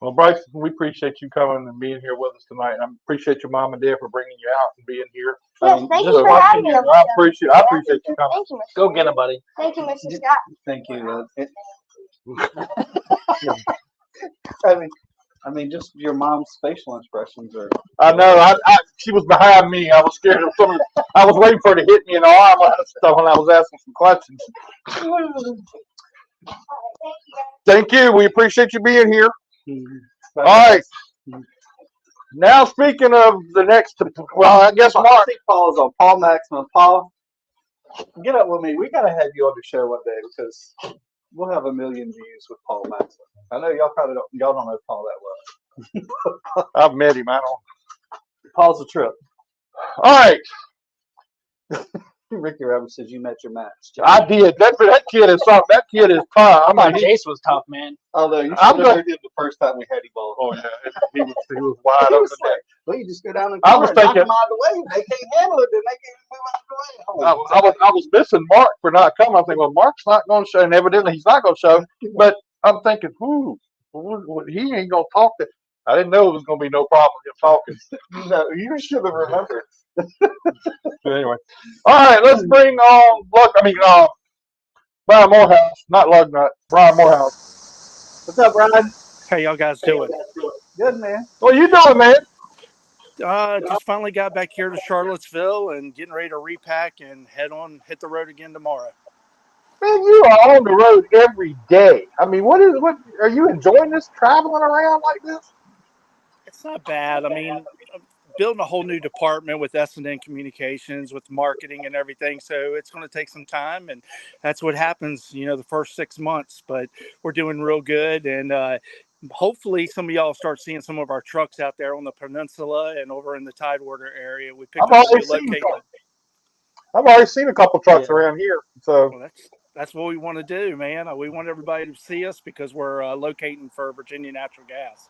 Well, Bryce, we appreciate you coming and being here with us tonight. I appreciate your mom and dad for bringing you out and being here. Yes, thank you just for watching having me. you. on the I show. appreciate you coming. Thank you, Mr. Go get him, buddy. Thank you, Mr. Scott. Thank you. I mean, just your mom's facial expressions are. I know. She was behind me. I was scared of something. I was waiting for her to hit me in the arm and stuff when I was asking some questions. All right, thank you, guys. Thank you. We appreciate you being here. All All right. Now, speaking of the next, well, I guess I Mark. think Paul's on. Paul Maxman. Paul, get up with me. We gotta have you on the show one day because we'll have 1 million views with Paul Maxman. I know y'all don't know Paul that well. I've met him. I don't. Paul's a trip. All right. Ricky Roberts says you met your match. I did. That kid is something. That kid is tough. I thought Jace was tough, man. Although you should I'm have gonna- heard him the first time we had him on. Oh yeah, he was wide He open was there. like, well, you just go down the I corner was and knock thinking- them out of the way. They can't handle it, then they can't move out of the way. I was missing Mark for not coming. I'm thinking, well, Mark's not going to show, and evidently he's not going to show. But I'm thinking, he ain't going to talk. I didn't know it was going to be no problem with him talking. No, you should have remembered. But anyway, all right, let's bring on Brian Morehouse, not Lugnut, Brian Morehouse. What's up, Brian? How y'all guys doing? Good, man. What you doing, man? Just finally got back here to Charlottesville and getting ready to repack and hit the road again tomorrow. Man, you are on the road every day. I mean, what are you enjoying this traveling around like this? It's not bad. I mean, I'm building a whole new department with S&N Communications, with marketing and everything. So it's going to take some time, and that's what happens, the first 6 months. But we're doing real good, and hopefully some of y'all start seeing some of our trucks out there on the peninsula and over in the Tidewater area. We picked I've up a already new seen location. I've already seen a couple trucks Yeah. around here. So Well, that's what we want to do, man. We want everybody to see us because we're locating for Virginia Natural Gas.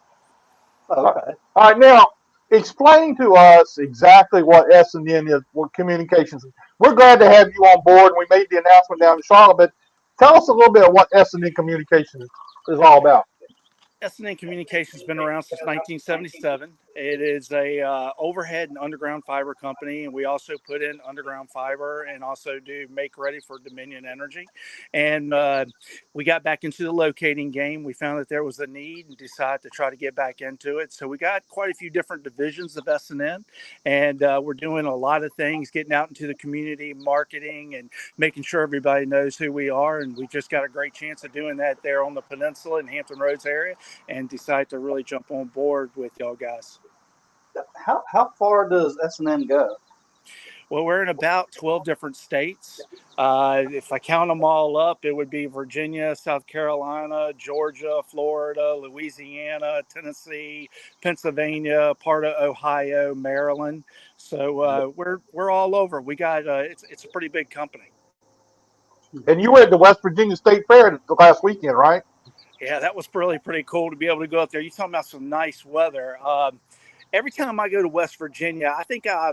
Oh, okay. all right, now explain to us exactly what S&N is, what communications. We're glad to have you on board. We made the announcement down in Charlotte, but tell us a little bit of what S&N Communications is all about. S&N Communications has been around since 1977. It is a overhead and underground fiber company, and we also put in underground fiber and also do make ready for Dominion Energy. And we got back into the locating game. We found that there was a need and decided to try to get back into it. So we got quite a few different divisions of S&N, and we're doing a lot of things, getting out into the community, marketing, and making sure everybody knows who we are. And we just got a great chance of doing that there on the peninsula in Hampton Roads area, and decide to really jump on board with y'all guys. How far does S&N go? Well, we're in about 12 different states. If I count them all up, it would be Virginia, South Carolina, Georgia, Florida, Louisiana, Tennessee, Pennsylvania, part of Ohio, Maryland. So we're all over. We got it's a pretty big company. And you were at the West Virginia State Fair the last weekend, right? Yeah, that was really pretty cool to be able to go out there. You talking about some nice weather. Every time I go to West Virginia, I think I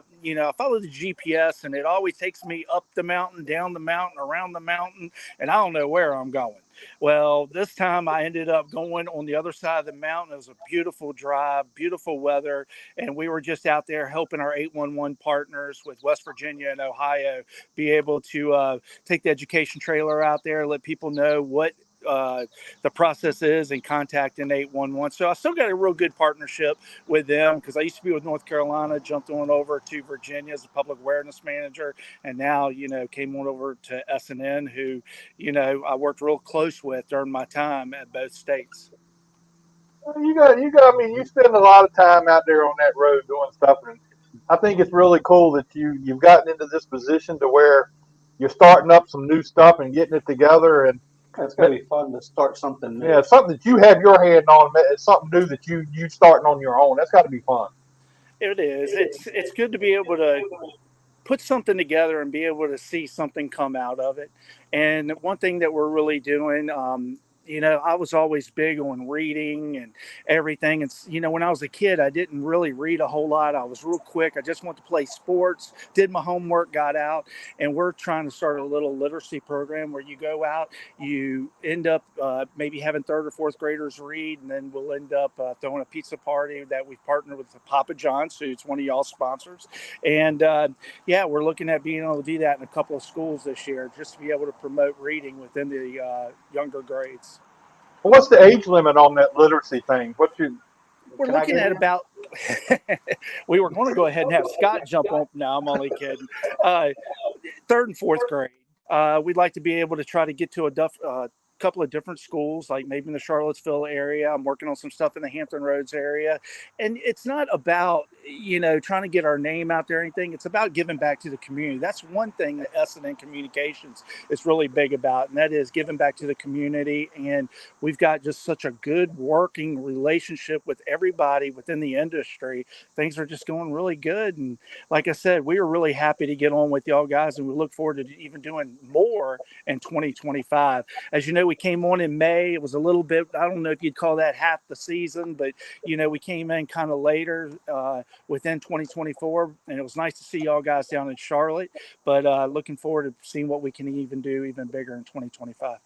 follow the GPS, and it always takes me up the mountain, down the mountain, around the mountain, and I don't know where I'm going. Well, this time I ended up going on the other side of the mountain. It was a beautiful drive, beautiful weather, and we were just out there helping our 811 partners with West Virginia and Ohio be able to take the education trailer out there, let people know what the process is in contacting 811. So I still got a real good partnership with them because I used to be with North Carolina, jumped on over to Virginia as a public awareness manager, and now, came on over to S&N, who, I worked real close with during my time at both states. You got. I mean, you spend a lot of time out there on that road doing stuff, and I think it's really cool that you've gotten into this position to where you're starting up some new stuff and getting it together. And It's going to be fun to start something new. yeah, something that you have your hand on. It's something new that you starting on your own. That's got to be fun. It is. It's good to be able to put something together and be able to see something come out of it. And one thing that we're really doing, I was always big on reading and everything. And, when I was a kid, I didn't really read a whole lot. I was real quick. I just wanted to play sports, did my homework, got out. And we're trying to start a little literacy program where you go out, you end up maybe having third or fourth graders read, and then we'll end up throwing a pizza party that we've partnered with Papa John's, who's one of y'all sponsors. And yeah, we're looking at being able to do that in a couple of schools this year, just to be able to promote reading within the younger grades. Well, what's the age limit on that literacy thing? We're looking at about. We were going to go ahead and have Scott jump on. No, I'm only kidding. Third and fourth grade. We'd like to be able to try to get to a couple of different schools, like maybe in the Charlottesville area. I'm working on some stuff in the Hampton Roads area. And it's not about, trying to get our name out there or anything. It's about giving back to the community. That's one thing that S&N Communications is really big about, and that is giving back to the community. And we've got just such a good working relationship with everybody within the industry. Things are just going really good. And like I said, we were really happy to get on with y'all guys, and we look forward to even doing more in 2025. As you know, we came on in May. It was a little bit, I don't know if you'd call that half the season, but, we came in kind of later within 2024. And it was nice to see y'all guys down in Charlotte, but looking forward to seeing what we can even do even bigger in 2025.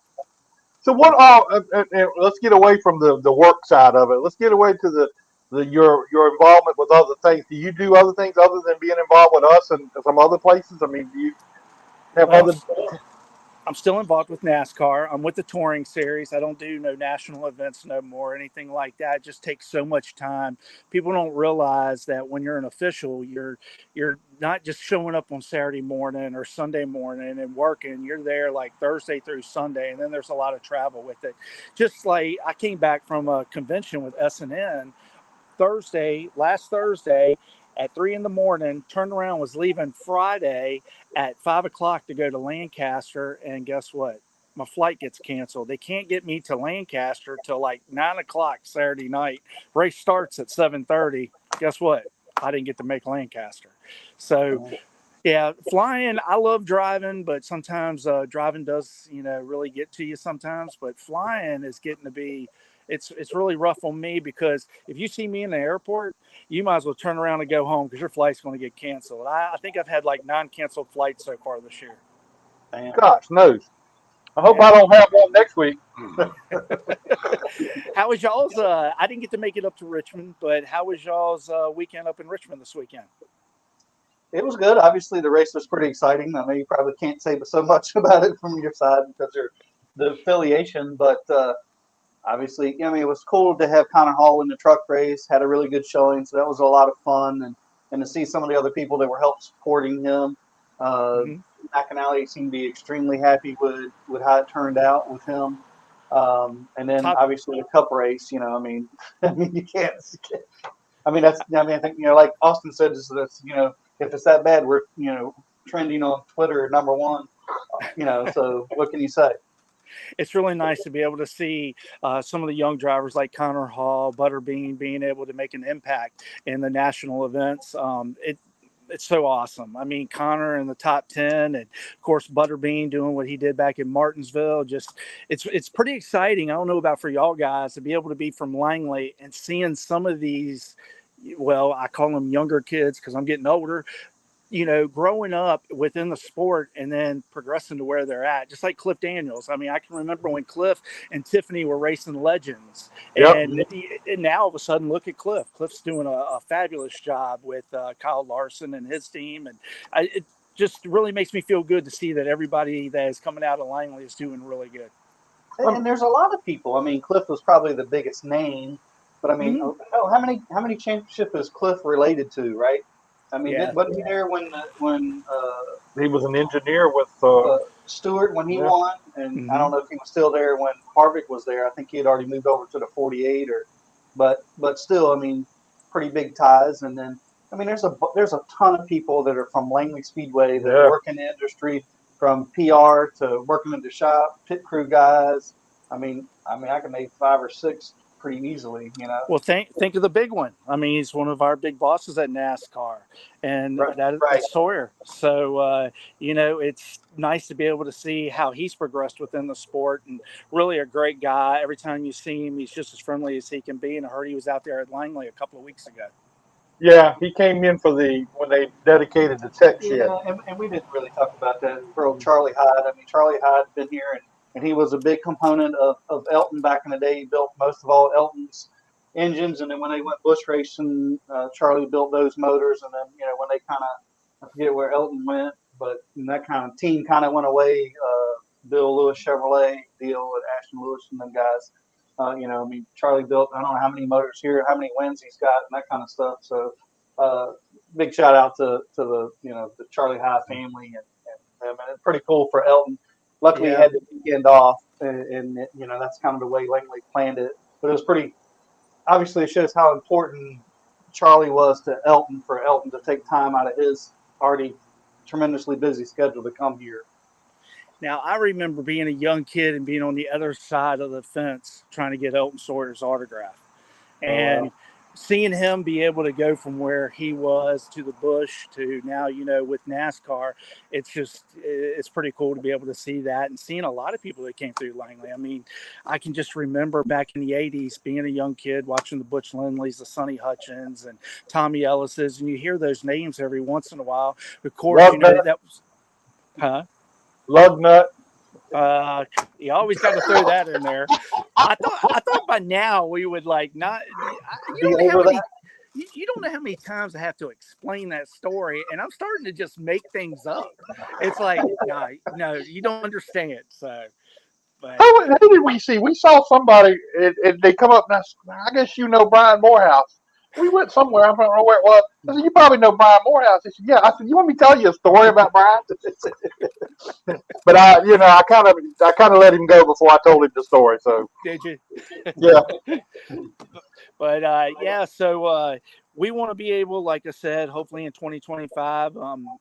So let's get away from the work side of it. Let's get away to your involvement with other things. Do you do other things other than being involved with us and some other places? I mean, do you have other? I'm still involved with NASCAR. I'm with the touring series. I don't do no national events no more, anything like that. It just takes so much time. People don't realize that when you're an official, you're not just showing up on Saturday morning or Sunday morning and working. You're there like Thursday through Sunday, and then there's a lot of travel with it. Just like I came back from a convention with S&N last Thursday at 3 a.m, turned around, was leaving Friday at 5 o'clock to go to Lancaster. And guess what? my flight gets canceled. They can't get me to Lancaster till like 9 o'clock Saturday night. Race starts at 7:30. Guess what? I didn't get to make Lancaster. So yeah, flying, I love driving, but sometimes driving does, really get to you sometimes. But flying is getting to be, it's really rough on me, because if you see me in the airport, you might as well turn around and go home, because your flight's going to get canceled. I think I've had like 9 canceled flights so far this year. Damn. Gosh knows. I hope Yeah. I don't have one next week. How was y'all's? I didn't get to make it up to Richmond, but how was y'all's weekend up in Richmond this weekend? It was good. Obviously, the race was pretty exciting. I know you probably can't say so much about it from your side because of the affiliation, but obviously, it was cool to have Connor Hall in the truck race. Had a really good showing, so that was a lot of fun, and to see some of the other people that were help supporting him. McAnally seemed to be extremely happy with how it turned out with him. And then obviously the Cup race. You can't. I think like Austin said, if it's that bad, we're trending on Twitter #1. So what can you say? It's really nice to be able to see some of the young drivers like Connor Hall, Butterbean being able to make an impact in the national events. It's so awesome. I mean, Connor in the top 10, and of course Butterbean doing what he did back in Martinsville. Just it's pretty exciting. I don't know about for y'all guys to be able to be from Langley and seeing some of these. Well, I call them younger kids because I'm getting older. Growing up within the sport and then progressing to where they're at, just like Cliff Daniels. I mean, I can remember when Cliff and Tiffany were racing Legends, and now all of a sudden, look at Cliff. Cliff's doing a fabulous job with Kyle Larson and his team, and it just really makes me feel good to see that everybody that is coming out of Langley is doing really good. And there's a lot of people. I mean, Cliff was probably the biggest name, but I mean, how many championships is Cliff related to, right? I mean, wasn't he there when he was an engineer with Stewart when he won? And I don't know if he was still there when Harvick was there. I think he had already moved over to the 48, but still, I mean, pretty big ties. And then, I mean, there's a ton of people that are from Langley Speedway that work in the industry, from PR to working in the shop, pit crew guys. I mean, I can name 5 or 6 pretty easily, Well, think of the big one. I mean, he's one of our big bosses at NASCAR, and that's Sawyer. So, it's nice to be able to see how he's progressed within the sport, and really a great guy. Every time you see him, he's just as friendly as he can be. And I heard he was out there at Langley a couple of weeks ago. Yeah, he came in when they dedicated the tech shed. Yeah, and we didn't really talk about that for Charlie Hyde. I mean, Charlie Hyde's been here, and he was a big component of Elton back in the day. He built most of all Elton's engines, and then when they went bush racing, Charlie built those motors, and then when they kind of, I forget where Elton went, but that kind of team kind of went away. Bill Lewis Chevrolet deal with Ashton Lewis and them guys. I mean, Charlie built, I don't know how many motors here, how many wins he's got, and that kind of stuff. So, big shout out to the the Charlie Hyde family and them. And it's pretty cool for Elton. Luckily, he had the weekend off, and that's kind of the way Langley planned it. But it was pretty. Obviously, it shows how important Charlie was to Elton, for Elton to take time out of his already tremendously busy schedule to come here. Now, I remember being a young kid and being on the other side of the fence trying to get Elton Sawyer's autograph. And seeing him be able to go from where he was to the bush to now, with NASCAR, it's pretty cool to be able to see that, and seeing a lot of people that came through Langley. I mean, I can just remember back in the 80s being a young kid watching the Butch Lindleys, the Sonny Hutchins, and Tommy Ellis's, and you hear those names every once in a while. Of course, that was, Lug nut. You always got to throw that in there. I thought by now we would not. You don't know how many times I have to explain that story, and I'm starting to just make things up. It's like, no, you don't understand. So, but who did we see? We saw somebody, and they come up and I guess Brian Morehouse. We went somewhere. I don't know where it was. I said, you probably know Brian Morehouse. He said, yeah. I said, you want me to tell you a story about Brian? But I kind of let him go before I told him the story. So did you? Yeah. But so we want to be able, like I said, hopefully in 2025.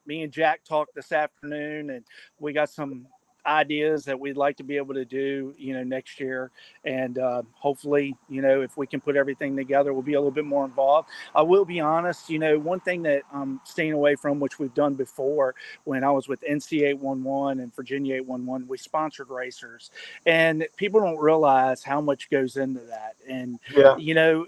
Me and Jack talked this afternoon, and we got some ideas that we'd like to be able to do, next year. And hopefully, if we can put everything together, we'll be a little bit more involved. I will be honest, one thing that I'm staying away from, which we've done before when I was with NC 811 and Virginia 811, we sponsored racers. And people don't realize how much goes into that. And, Yeah.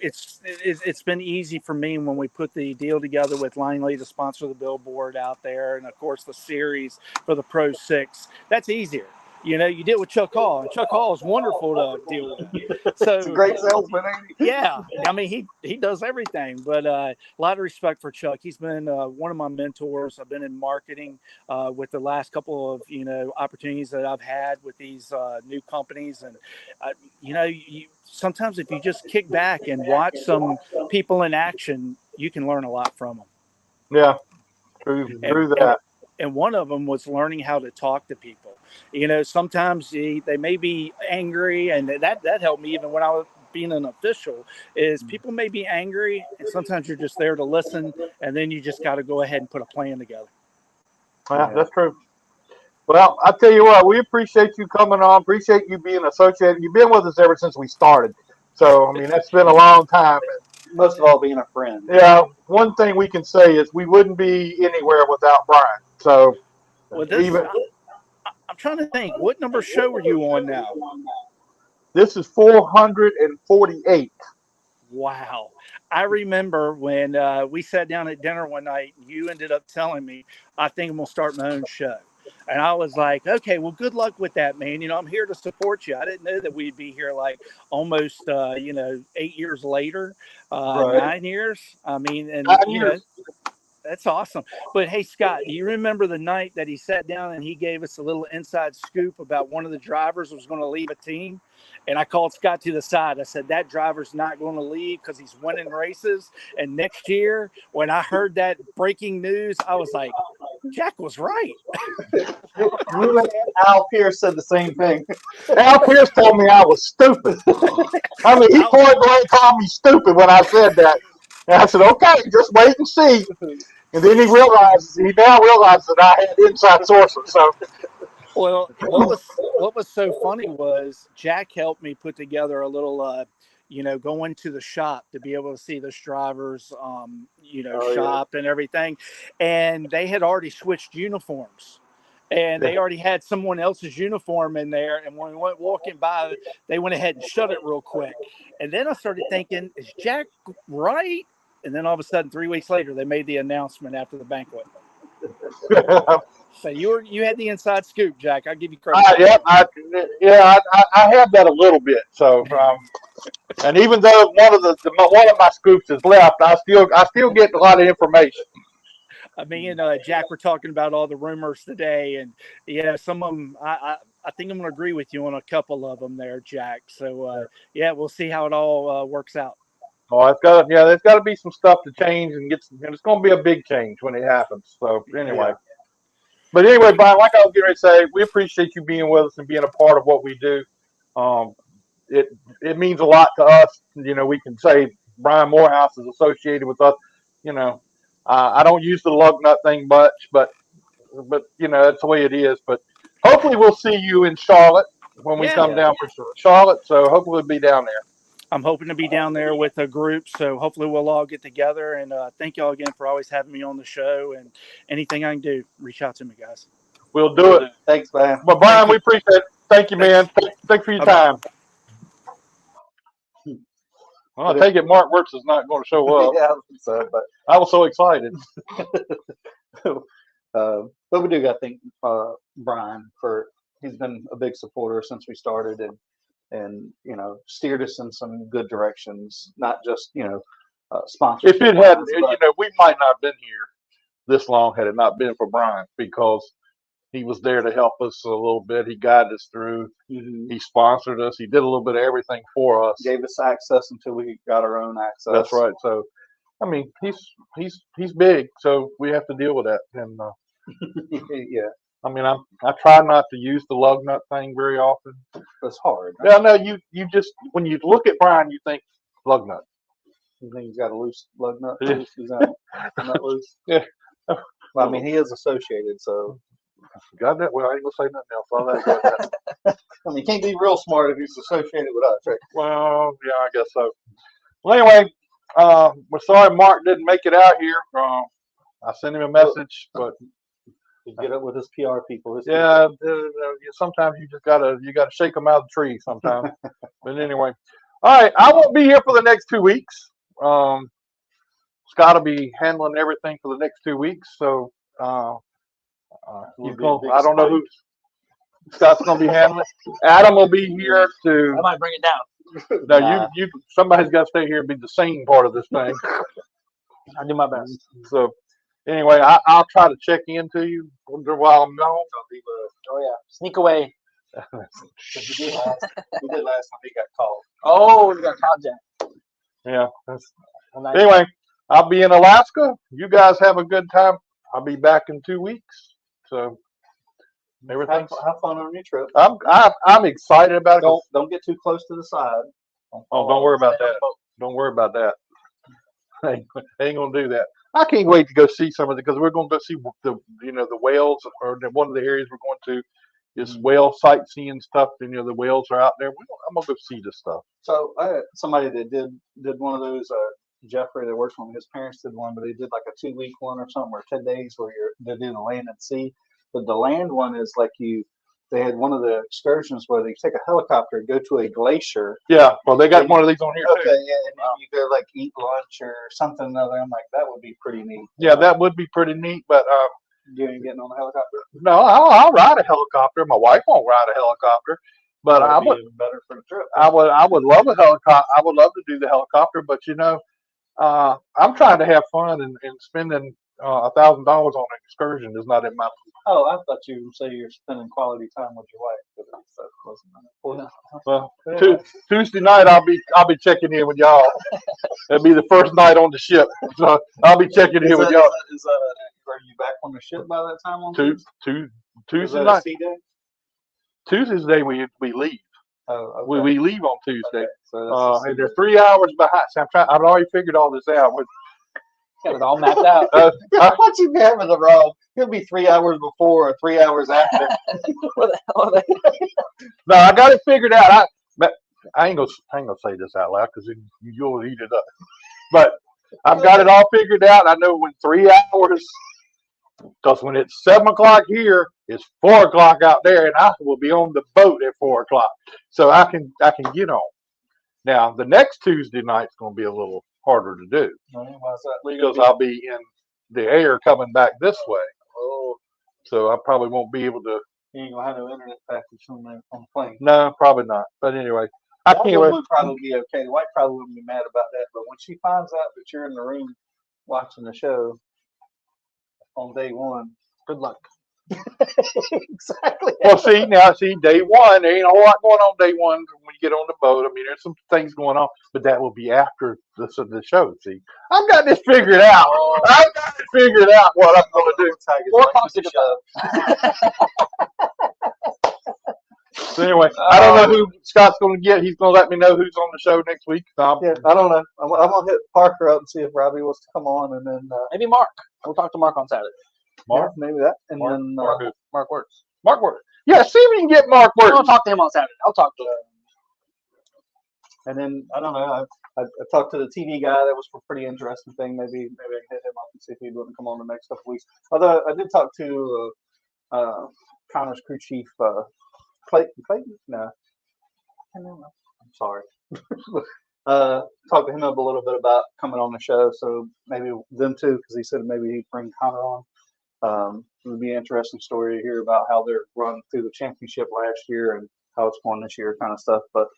it's been easy for me when we put the deal together with Langley to sponsor the billboard out there. And, of course, the series for the Pro 6. That's easier. You deal with Chuck Hall, and Chuck Hall is wonderful to deal with. So It's a great salesman, ain't he? yeah, I mean he does everything. But a lot of respect for Chuck. He's been one of my mentors. I've been in marketing with the last couple of opportunities that I've had with these new companies, and sometimes if you just kick back and watch some people in action, you can learn a lot from them. Yeah, true that. And one of them was learning how to talk to people. Sometimes they may be angry, and that helped me even when I was being an official, is people may be angry, and sometimes you're just there to listen, and then you just got to go ahead and put a plan together. Yeah, that's true. Well, I tell you what, we appreciate you coming on. Appreciate you being associated. You've been with us ever since we started. So, I mean, that's been a long time. Most of all, being a friend. Yeah, one thing we can say is we wouldn't be anywhere without Brian. So, Well, I'm trying to think. What number show are you on now? This is 448. Wow. I remember when we sat down at dinner one night, you ended up telling me, I think I'm going to start my own show. And I was like, okay, well, good luck with that, man. I'm here to support you. I didn't know that we'd be here like almost, 8 years later, Right. 9 years. I mean, and, 9 years. That's awesome. But hey, Scott, do you remember the night that he sat down and he gave us a little inside scoop about one of the drivers was going to leave a team? And I called Scott to the side. I said, that driver's not going to leave because he's winning races. And next year, when I heard that breaking news, I was like, Jack was right. You and Al Pierce said the same thing. Al Pierce told me I was stupid. I mean, he point blank called me stupid when I said that. And I said, okay, just wait and see. And then he now realizes that I had inside sources. So, Well, what was so funny was Jack helped me put together a little, going to the shop to be able to see this driver's, shop and everything. And they had already switched uniforms. And they already had someone else's uniform in there. And when we went walking by, they went ahead and shut it real quick. And then I started thinking, is Jack right? And then all of a sudden, 3 weeks later, they made the announcement after the banquet. So you had the inside scoop, Jack. I'll give you credit. I have that a little bit. So, and even though one of my scoops is left, I still get a lot of information. Me and Jack were talking about all the rumors today, and some of them I think I'm going to agree with you on a couple of them there, Jack. So we'll see how it all works out. Oh, there's got to be some stuff to change and it's going to be a big change when it happens. So anyway. But anyway, Brian, like I was getting ready to say, we appreciate you being with us and being a part of what we do. It means a lot to us. We can say Brian Morehouse is associated with us. I don't use the lug nut thing much, but that's the way it is. But hopefully we'll see you in Charlotte when we come down for Charlotte. So hopefully we'll be down there. I'm hoping to be down there with a group, so hopefully we'll all get together. And thank y'all again for always having me on the show. And anything I can do, reach out to me, guys. We'll do it. Thanks, man. But Brian, we appreciate it. Thank you, man. Thanks for your time. Well, I take it Mark WERTZ is not going to show up. Yeah, so, but I was so excited. But we do got to thank Brian he's been a big supporter since we started and steered us in some good directions, not just sponsors. If it hadn't, we might not have been here this long had it not been for Brian, because he was there to help us a little bit. He guided us through. Mm-hmm. He sponsored us. He did a little bit of everything for us. Gave us access until we got our own access. That's right. So, I mean, he's big, so we have to deal with that. And yeah. I mean, I try not to use the lug nut thing very often. It's hard. Yeah, no, you just when you look at Brian, you think lug nut. You think he's got a loose lug nut? Yeah. Loose? Is that not loose? Yeah. Well, I mean, he is associated, so Got that? Well, I ain't gonna say nothing else. All that got that. I mean, you can't be real smart if he's associated with us, right? Well, yeah, I guess so. Well, anyway, we're sorry Mark didn't make it out here. I sent him a message, but To get up with his PR people. yeah, sometimes you gotta shake them out of the tree sometimes. But anyway, all right, I won't be here for the next 2 weeks. Scott will be handling everything for the next 2 weeks, so I don't know who Scott's gonna be handling. Adam will be here to. I might bring it down. No, somebody's got to stay here and be the sane part of this thing. I'll do my best. So, anyway, I'll try to check into you while I'm gone. Oh yeah, sneak away. We did last time he got called. Oh, we got Jack. Yeah. Nice. Anyway, I'll be in Alaska. You guys have a good time. I'll be back in 2 weeks. So, everything. Have fun on your trip. I'm excited about it. Don't get too close to the side. Don't worry about that. Don't worry about that. I ain't gonna do that. I can't wait to go see some of it because we're gonna go see the whales, or one of the areas we're going to is whale sightseeing stuff. And the whales are out there. I'm gonna go see this stuff. So I had somebody that did one of those. Jeffrey that works for me, his parents did one, but they did like a 2-week one or something, or 10 days where they're doing the land and sea. But the land one is like they had one of the excursions where they take a helicopter, go to a glacier. Yeah, well, they got one of these on here Okay, too. yeah, and then you go like eat lunch or something another. I'm like, that would be pretty neat. Yeah, that would be pretty neat, but You ain't getting on a helicopter. no, I'll ride a helicopter. My wife won't ride a helicopter, but I would. Better for the trip. I would love a helicopter. I would love to do the helicopter, but I'm trying to have fun, and spending $1,000 on an excursion is not in my. Oh, I thought you would say you're spending quality time with your wife. But that wasn't Well, Tuesday night I'll be checking in with y'all. It'll be the first night on the ship, so I'll be checking in with y'all. Are you back on the ship by that time? On Tuesday night. Sea day? Tuesday's the day we leave. Oh, okay. We leave on Tuesday. Okay. So And they're 3 hours behind. So I've already figured all this out. Got it all mapped out. What you having the wrong? It'll be 3 hours before or 3 hours after. What the hell are they? No, I got it figured out. I ain't gonna say this out loud because you'll eat it up. But I've got it all figured out. I know when 3 hours, because when it's 7 o'clock here, it's 4 o'clock out there, and I will be on the boat at 4 o'clock, so I can get on. Now the next Tuesday night's gonna be a little harder to do Why is that? because I'll be in the air coming back this way. Oh, so I probably won't be able to. You ain't gonna have no internet package on the plane. No, probably not. But anyway, I That can't one wait. would probably be okay. The wife probably wouldn't be mad about that, but when she finds out that you're in the room watching the show on day one, Good luck. exactly. Well, see, day one, there ain't a whole lot going on day one when you get on the boat. I mean, there's some things going on, but that will be after the show. See, I've got this figured out. I've got it figured out what I'm going to do. 4 o'clock to the show. So anyway, I don't know who Scott's going to get. He's going to let me know who's on the show next week. Yeah, I don't know. I'm gonna hit Parker up and see if Robbie wants to come on, and then Maybe Mark. We'll talk to Mark on Saturday. Mark, maybe that, and then Mark WERTZ. Mark WERTZ. Yeah, see if you can get Mark I'll WERTZ. talk to him on Saturday. I'll talk to him. and then I don't know. I talked to the TV guy. That was a pretty interesting thing. Maybe I can hit him up and see if he wouldn't come on the next couple weeks. Although I did talk to Connor's crew chief Clayton. No, I don't know. I'm sorry. Talked to him up a little bit about coming on the show, so maybe them too, because he said maybe he'd bring Connor on. It would be an interesting story to hear about how they're run through the championship last year and how it's going this year, kind of stuff. But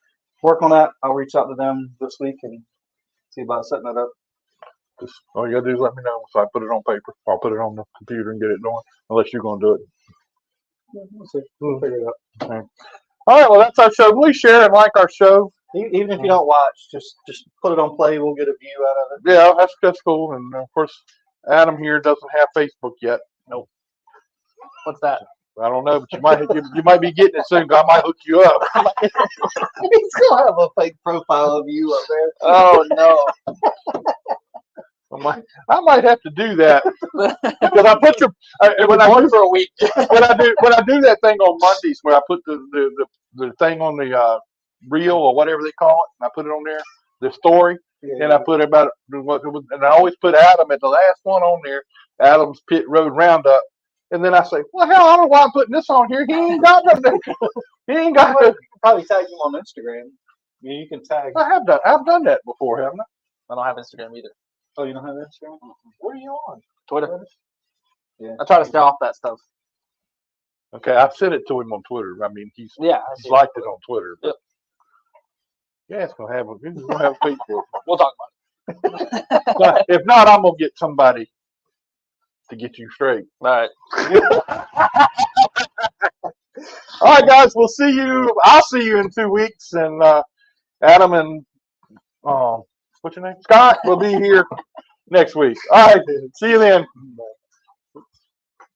work on that. I'll reach out to them this week and see about setting it up. Just, all you got to do is let me know. So I put it on paper. I'll put it on the computer and get it going, unless you're going to do it. Yeah, we'll see. We'll figure it out. Okay. All right, well, that's our show. Please share and like our show. Even if you don't watch, just put it on play. We'll get a view out of it. Yeah, that's cool. And of course, Adam here doesn't have Facebook yet. Nope. What's that? I don't know, but you might be getting it soon. 'Cause I might hook you up. He's gonna have a fake profile of you up there. Oh no. I might have to do that because I put your when I do for a week. when I do that thing on Mondays where I put the thing on the reel or whatever they call it, and I put it on there, the story, and I put about and I always put Adam at the last one on there, Adam's Pit Road Roundup, and then I say, well, hell, I don't know why I'm putting this on here. He ain't got nothing. He ain't got. You can probably tag him on Instagram. Yeah, you can tag. I've done that before, haven't I? I don't have Instagram either. Oh, you don't have Instagram? What are you on? Twitter. Yeah. I try to stay off that stuff. Okay, I've sent it to him on Twitter. I mean, he's liked it on Twitter. But yeah, it's gonna have a feat for it. We'll talk about it. But if not, I'm gonna get somebody to get you straight. All right. All right, guys. We'll see you. I'll see you in 2 weeks, and Adam and what's your name? Scott will be here next week. All right. See you then. Bye.